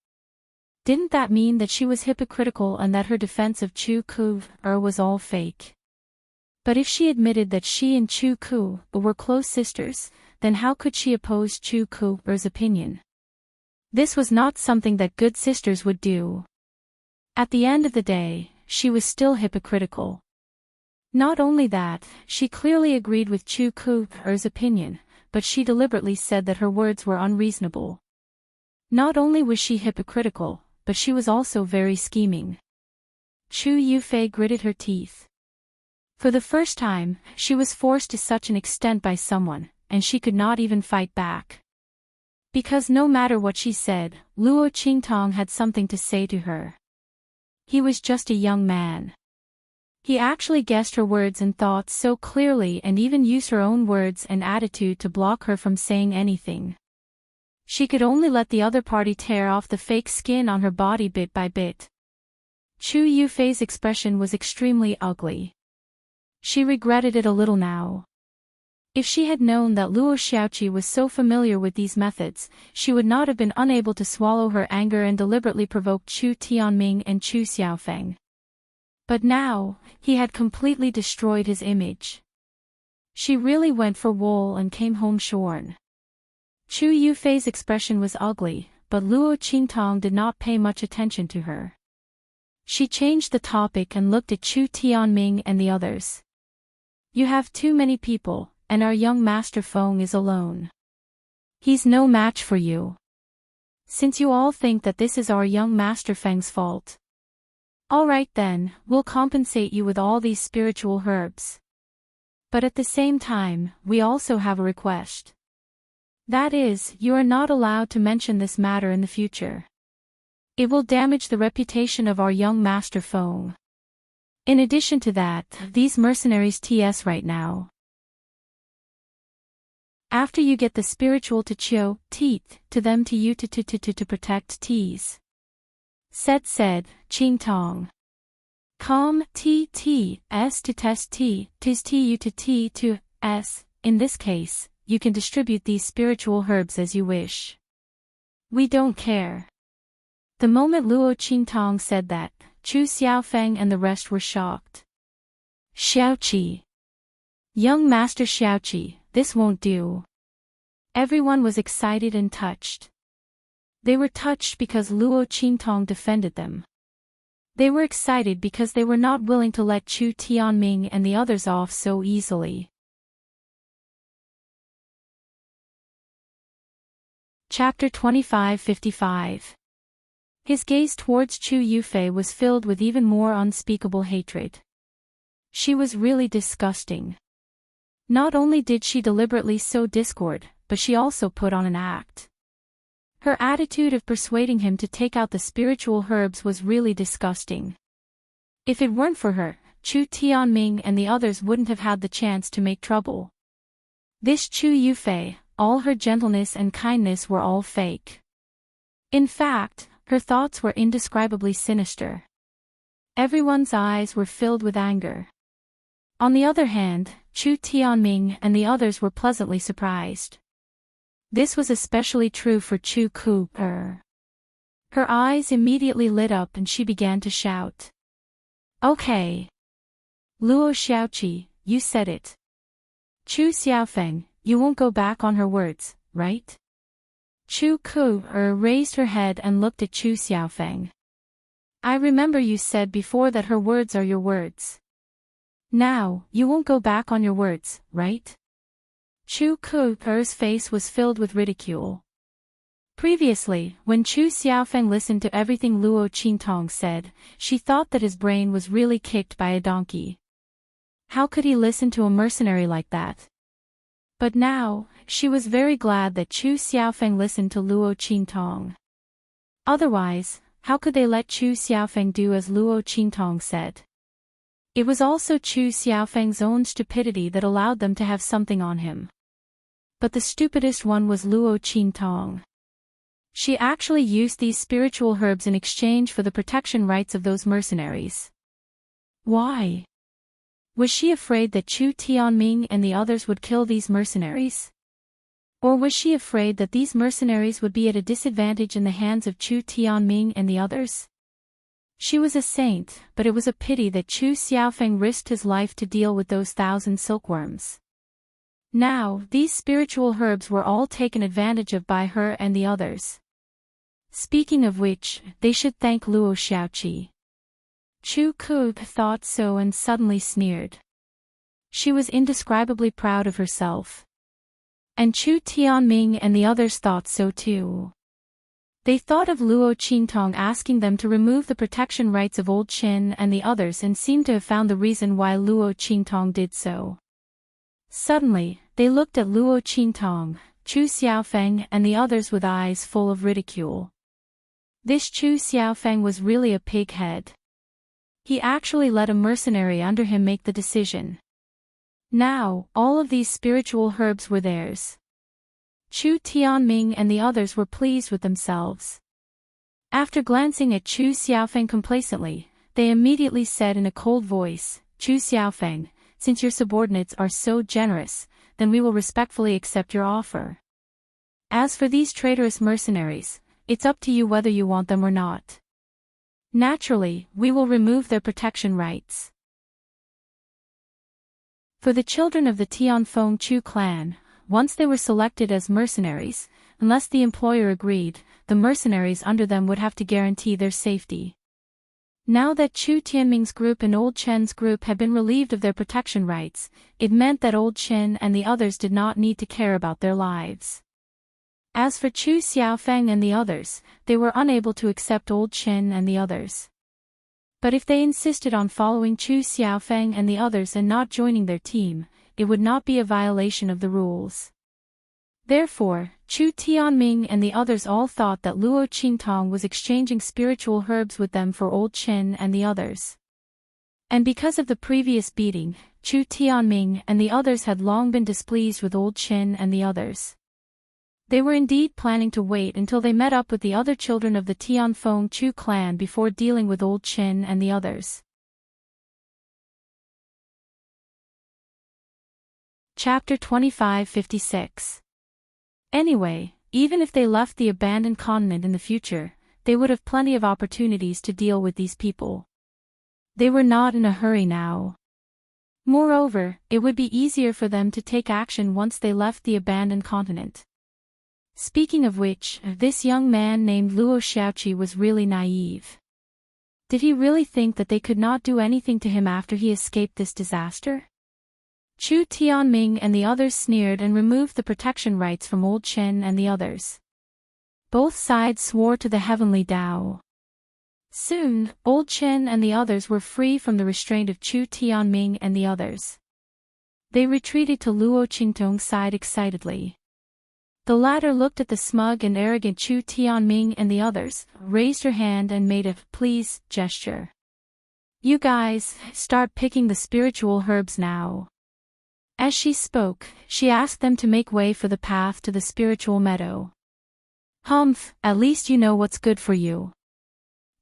[SPEAKER 1] Didn't that mean that she was hypocritical and that her defense of Chu Ku was all fake? But if she admitted that she and Chu Ku were close sisters, then how could she oppose Chu Ku's opinion? This was not something that good sisters would do. At the end of the day, she was still hypocritical. Not only that, she clearly agreed with Chu Ku's opinion, but she deliberately said that her words were unreasonable. Not only was she hypocritical, but she was also very scheming. Chu Yufei gritted her teeth. For the first time, she was forced to such an extent by someone, and she could not even fight back. Because no matter what she said, Luo Qingtong had something to say to her. He was just a young man. He actually guessed her words and thoughts so clearly and even used her own words and attitude to block her from saying anything. She could only let the other party tear off the fake skin on her body bit by bit. Chu Yufei's expression was extremely ugly. She regretted it a little now. If she had known that Luo Xiaoqi was so familiar with these methods, she would not have been unable to swallow her anger and deliberately provoke Chu Tianming and Chu Xiaofeng. But now, he had completely destroyed his image. She really went for wool and came home shorn. Chu Yufei's expression was ugly, but Luo Qingtong did not pay much attention to her. She changed the topic and looked at Chu Tianming and the others. You have too many people, and our young Master Feng is alone. He's no match for you. Since you all think that this is our young Master Feng's fault. All right then, we'll compensate you with all these spiritual herbs. But at the same time, we also have a request. That is, you are not allowed to mention this matter in the future. It will damage the reputation of our young Master Feng. In addition to that, these mercenaries TS right now. After you get the spiritual to Chio, teeth, to them to you to protect T's. Said, Qingtong. Com, T, S to test T, tis T to S, in this case, you can distribute these spiritual herbs as you wish. We don't care. The moment Luo Qingtong said that, Chu Xiaofeng and the rest were shocked. Xiaoqi. Young Master Xiaoqi, this won't do. Everyone was excited and touched. They were touched because Luo Qingtong defended them. They were excited because they were not willing to let Chu Tianming and the others off so easily. Chapter 25-55. His gaze towards Chu Yufei was filled with even more unspeakable hatred. She was really disgusting. Not only did she deliberately sow discord, but she also put on an act. Her attitude of persuading him to take out the spiritual herbs was really disgusting. If it weren't for her, Chu Tianming and the others wouldn't have had the chance to make trouble. This Chu Yufei, all her gentleness and kindness were all fake. In fact, her thoughts were indescribably sinister. Everyone's eyes were filled with anger. On the other hand, Chu Tianming and the others were pleasantly surprised. This was especially true for Chu Ku. Her eyes immediately lit up and she began to shout. Okay. Luo Xiaoqi, you said it. Chu Xiaofeng, you won't go back on her words, right? Chu Ku raised her head and looked at Chu Xiaofeng. I remember you said before that her words are your words. Now, you won't go back on your words, right? Chu Ku's face was filled with ridicule. Previously, when Chu Xiaofeng listened to everything Luo Qingtong said, she thought that his brain was really kicked by a donkey. How could he listen to a mercenary like that? But now, she was very glad that Chu Xiaofeng listened to Luo Qingtong. Otherwise, how could they let Chu Xiaofeng do as Luo Qingtong said? It was also Chu Xiaofeng's own stupidity that allowed them to have something on him. But the stupidest one was Luo Qingtong. She actually used these spiritual herbs in exchange for the protection rights of those mercenaries. Why? Was she afraid that Chu Tianming and the others would kill these mercenaries? Or was she afraid that these mercenaries would be at a disadvantage in the hands of Chu Tianming and the others? She was a saint, but it was a pity that Chu Xiaofeng risked his life to deal with those 1,000 silkworms. Now, these spiritual herbs were all taken advantage of by her and the others. Speaking of which, they should thank Luo Xiaoqi. Chu Ku thought so and suddenly sneered. She was indescribably proud of herself. And Chu Tianming and the others thought so too. They thought of Luo Qingtong asking them to remove the protection rights of Old Qin and the others and seemed to have found the reason why Luo Qingtong did so. Suddenly, they looked at Luo Qingtong, Chu Xiaofeng and the others with eyes full of ridicule. This Chu Xiaofeng was really a pig-head. He actually let a mercenary under him make the decision. Now, all of these spiritual herbs were theirs. Chu Tianming and the others were pleased with themselves. After glancing at Chu Xiaofeng complacently, they immediately said in a cold voice, "Chu Xiaofeng, since your subordinates are so generous, then we will respectfully accept your offer. As for these traitorous mercenaries, it's up to you whether you want them or not. Naturally, we will remove their protection rights." For the children of the Tianfeng Chu clan, once they were selected as mercenaries, unless the employer agreed, the mercenaries under them would have to guarantee their safety. Now that Chu Tianming's group and Old Chen's group had been relieved of their protection rights, it meant that Old Chen and the others did not need to care about their lives. As for Chu Xiaofeng and the others, they were unable to accept Old Chen and the others. But if they insisted on following Chu Xiaofeng and the others and not joining their team, it would not be a violation of the rules. Therefore, Chu Tianming and the others all thought that Luo Qingtong was exchanging spiritual herbs with them for Old Chen and the others. And because of the previous beating, Chu Tianming and the others had long been displeased with Old Chen and the others. They were indeed planning to wait until they met up with the other children of the Tianfeng Chu clan before dealing with Old Chen and the others. Chapter 2556. Anyway, even if they left the abandoned continent in the future, they would have plenty of opportunities to deal with these people. They were not in a hurry now. Moreover, it would be easier for them to take action once they left the abandoned continent. Speaking of which, this young man named Luo Xiaoqi was really naive. Did he really think that they could not do anything to him after he escaped this disaster? Chu Tianming and the others sneered and removed the protection rights from Old Chen and the others. Both sides swore to the heavenly Tao. Soon, Old Chen and the others were free from the restraint of Chu Tianming and the others. They retreated to Luo Qingtong's side excitedly. The latter looked at the smug and arrogant Chu Tianming and the others, raised her hand and made a "please" gesture. "You guys, start picking the spiritual herbs now." As she spoke, she asked them to make way for the path to the spiritual meadow. "Humph, at least you know what's good for you.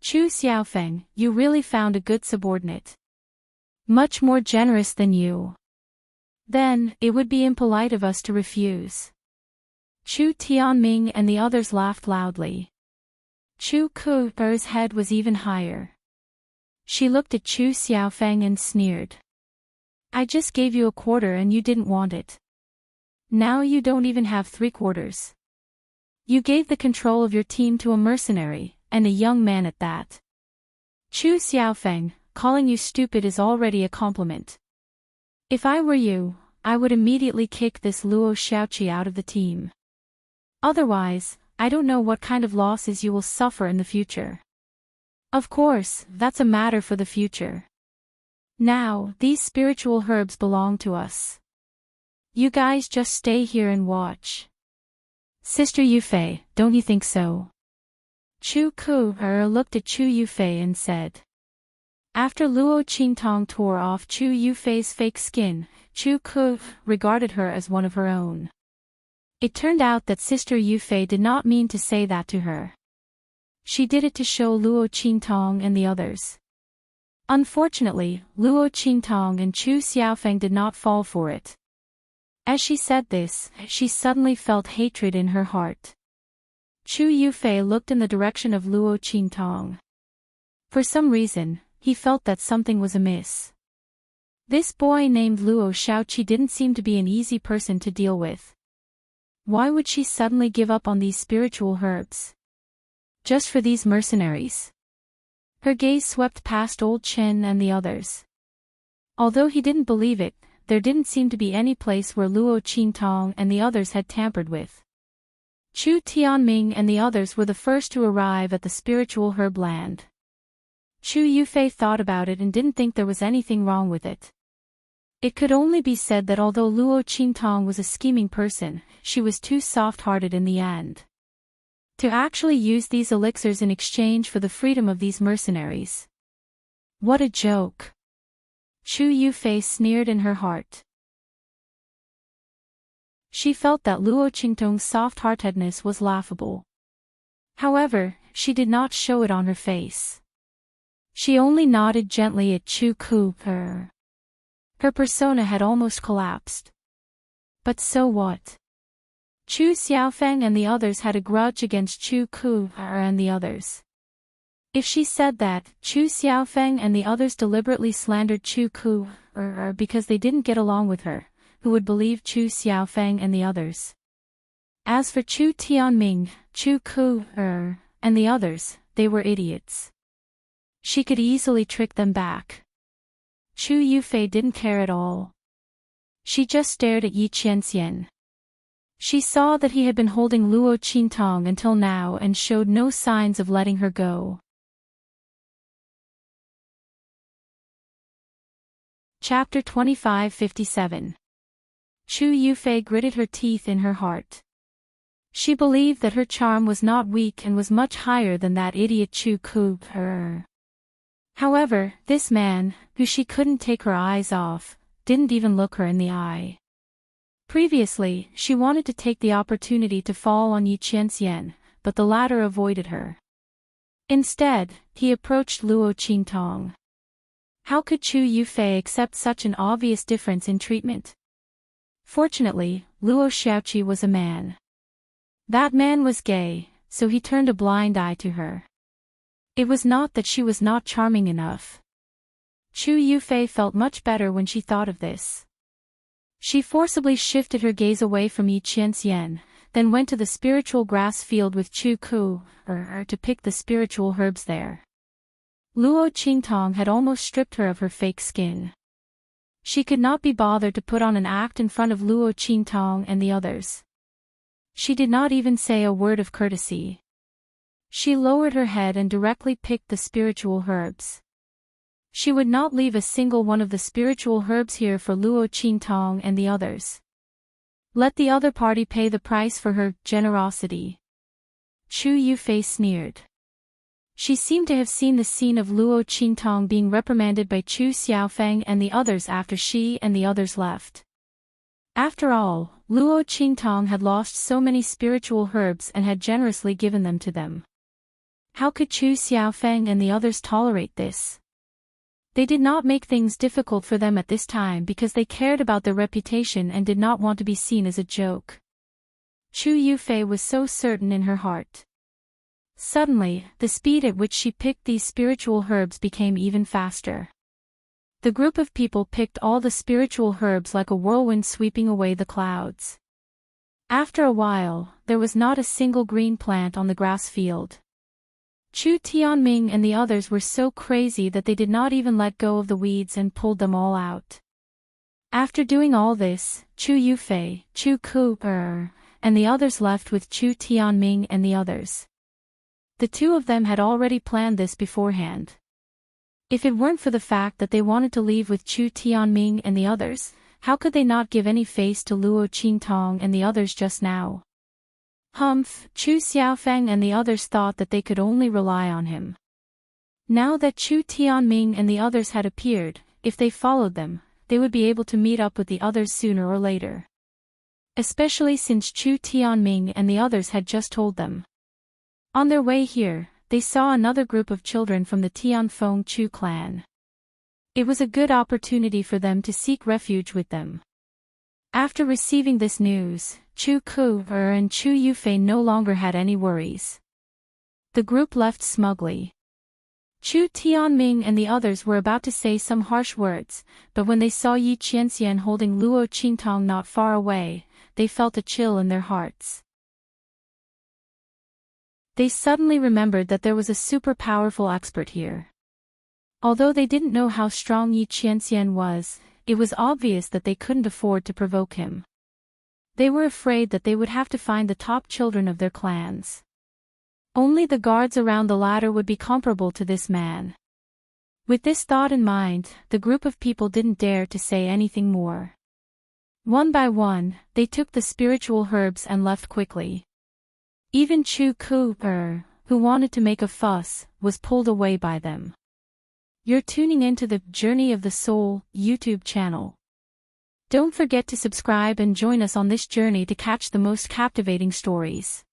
[SPEAKER 1] Chu Xiaofeng, you really found a good subordinate. Much more generous than you. Then, it would be impolite of us to refuse." Chu Tianming and the others laughed loudly. Chu Ku's head was even higher. She looked at Chu Xiaofeng and sneered. "I just gave you a quarter and you didn't want it. Now you don't even have 3/4. You gave the control of your team to a mercenary, and a young man at that. Chu Xiaofeng, calling you stupid is already a compliment. If I were you, I would immediately kick this Luo Xiaoqi out of the team. Otherwise, I don't know what kind of losses you will suffer in the future. Of course, that's a matter for the future. Now, these spiritual herbs belong to us. You guys just stay here and watch. Sister Yufei, don't you think so? Chu Ku looked at Chu Yufei and said. After Luo Qingtong tore off Chu Yufei's fake skin, Chu Ku regarded her as one of her own. It turned out that Sister Yufei did not mean to say that to her. She did it to show Luo Qingtong and the others. Unfortunately, Luo Qingtong and Chu Xiaofeng did not fall for it. As she said this, she suddenly felt hatred in her heart. Chu Yufei looked in the direction of Luo Qingtong. For some reason, he felt that something was amiss. This boy named Luo Shaoqi didn't seem to be an easy person to deal with. Why would she suddenly give up on these spiritual herbs? Just for these mercenaries? Her gaze swept past old Chen and the others. Although he didn't believe it, there didn't seem to be any place where Luo Qingtong and the others had tampered with. Chu Tianming and the others were the first to arrive at the spiritual herb land. Chu Yufei thought about it and didn't think there was anything wrong with it. It could only be said that although Luo Qingtong was a scheming person, she was too soft-hearted in the end. To actually use these elixirs in exchange for the freedom of these mercenaries. What a joke! Chu Yufei sneered in her heart. She felt that Luo Qingtong's soft-heartedness was laughable. However, she did not show it on her face. She only nodded gently at Chu Ku. Her persona had almost collapsed. But so what? Chu Xiaofeng and the others had a grudge against Chu Ku and the others. If she said that, Chu Xiaofeng and the others deliberately slandered Chu Ku because they didn't get along with her, who would believe Chu Xiaofeng and the others? As for Chu Tianming, Chu Ku and the others, they were idiots. She could easily trick them back. Chu Yufei didn't care at all. She just stared at Yi Qianxian. She saw that he had been holding Luo Qingtong until now and showed no signs of letting her go. Chapter 2557. Chu Yufei gritted her teeth in her heart. She believed that her charm was not weak and was much higher than that idiot Chu Ku. However, this man, who she couldn't take her eyes off, didn't even look her in the eye. Previously, she wanted to take the opportunity to fall on Yi Qianxian, but the latter avoided her. Instead, he approached Luo Qingtong. How could Chu Yufei accept such an obvious difference in treatment? Fortunately, Luo Shaoqi was a man. That man was gay, so he turned a blind eye to her. It was not that she was not charming enough. Chu Yufei felt much better when she thought of this. She forcibly shifted her gaze away from Yi Qianxian, then went to the spiritual grass field with Chu Ku, to pick the spiritual herbs there. Luo Qingtong had almost stripped her of her fake skin. She could not be bothered to put on an act in front of Luo Qingtong and the others. She did not even say a word of courtesy. She lowered her head and directly picked the spiritual herbs. She would not leave a single one of the spiritual herbs here for Luo Qingtong and the others. Let the other party pay the price for her generosity. Chu Yufei sneered. She seemed to have seen the scene of Luo Qingtong being reprimanded by Chu Xiaofeng and the others after she and the others left. After all, Luo Qingtong had lost so many spiritual herbs and had generously given them to them. How could Chu Xiaofeng and the others tolerate this? They did not make things difficult for them at this time because they cared about their reputation and did not want to be seen as a joke. Chu Yufei was so certain in her heart. Suddenly, the speed at which she picked these spiritual herbs became even faster. The group of people picked all the spiritual herbs like a whirlwind sweeping away the clouds. After a while, there was not a single green plant on the grass field. Chu Tianming and the others were so crazy that they did not even let go of the weeds and pulled them all out. After doing all this, Chu Yufei, Chu Ku, and the others left with Chu Tianming and the others. The two of them had already planned this beforehand. If it weren't for the fact that they wanted to leave with Chu Tianming and the others, how could they not give any face to Luo Qingtong and the others just now? Humph, Chu Xiaofeng and the others thought that they could only rely on him. Now that Chu Tianming and the others had appeared, if they followed them, they would be able to meet up with the others sooner or later. Especially since Chu Tianming and the others had just told them. On their way here, they saw another group of children from the Tianfeng Chu clan. It was a good opportunity for them to seek refuge with them. After receiving this news, Chu Ku-er and Chu Yufei no longer had any worries. The group left smugly. Chu Tianming and the others were about to say some harsh words, but when they saw Yi Qianxian holding Luo Qingtong not far away, they felt a chill in their hearts. They suddenly remembered that there was a super powerful expert here. Although they didn't know how strong Yi Qianxian was, it was obvious that they couldn't afford to provoke him. They were afraid that they would have to find the top children of their clans. Only the guards around the ladder would be comparable to this man. With this thought in mind, the group of people didn't dare to say anything more. One by one, they took the spiritual herbs and left quickly. Even Chu Ku-er, who wanted to make a fuss, was pulled away by them. You're tuning into the Journey of the Soul YouTube channel. Don't forget to subscribe and join us on this journey to catch the most captivating stories.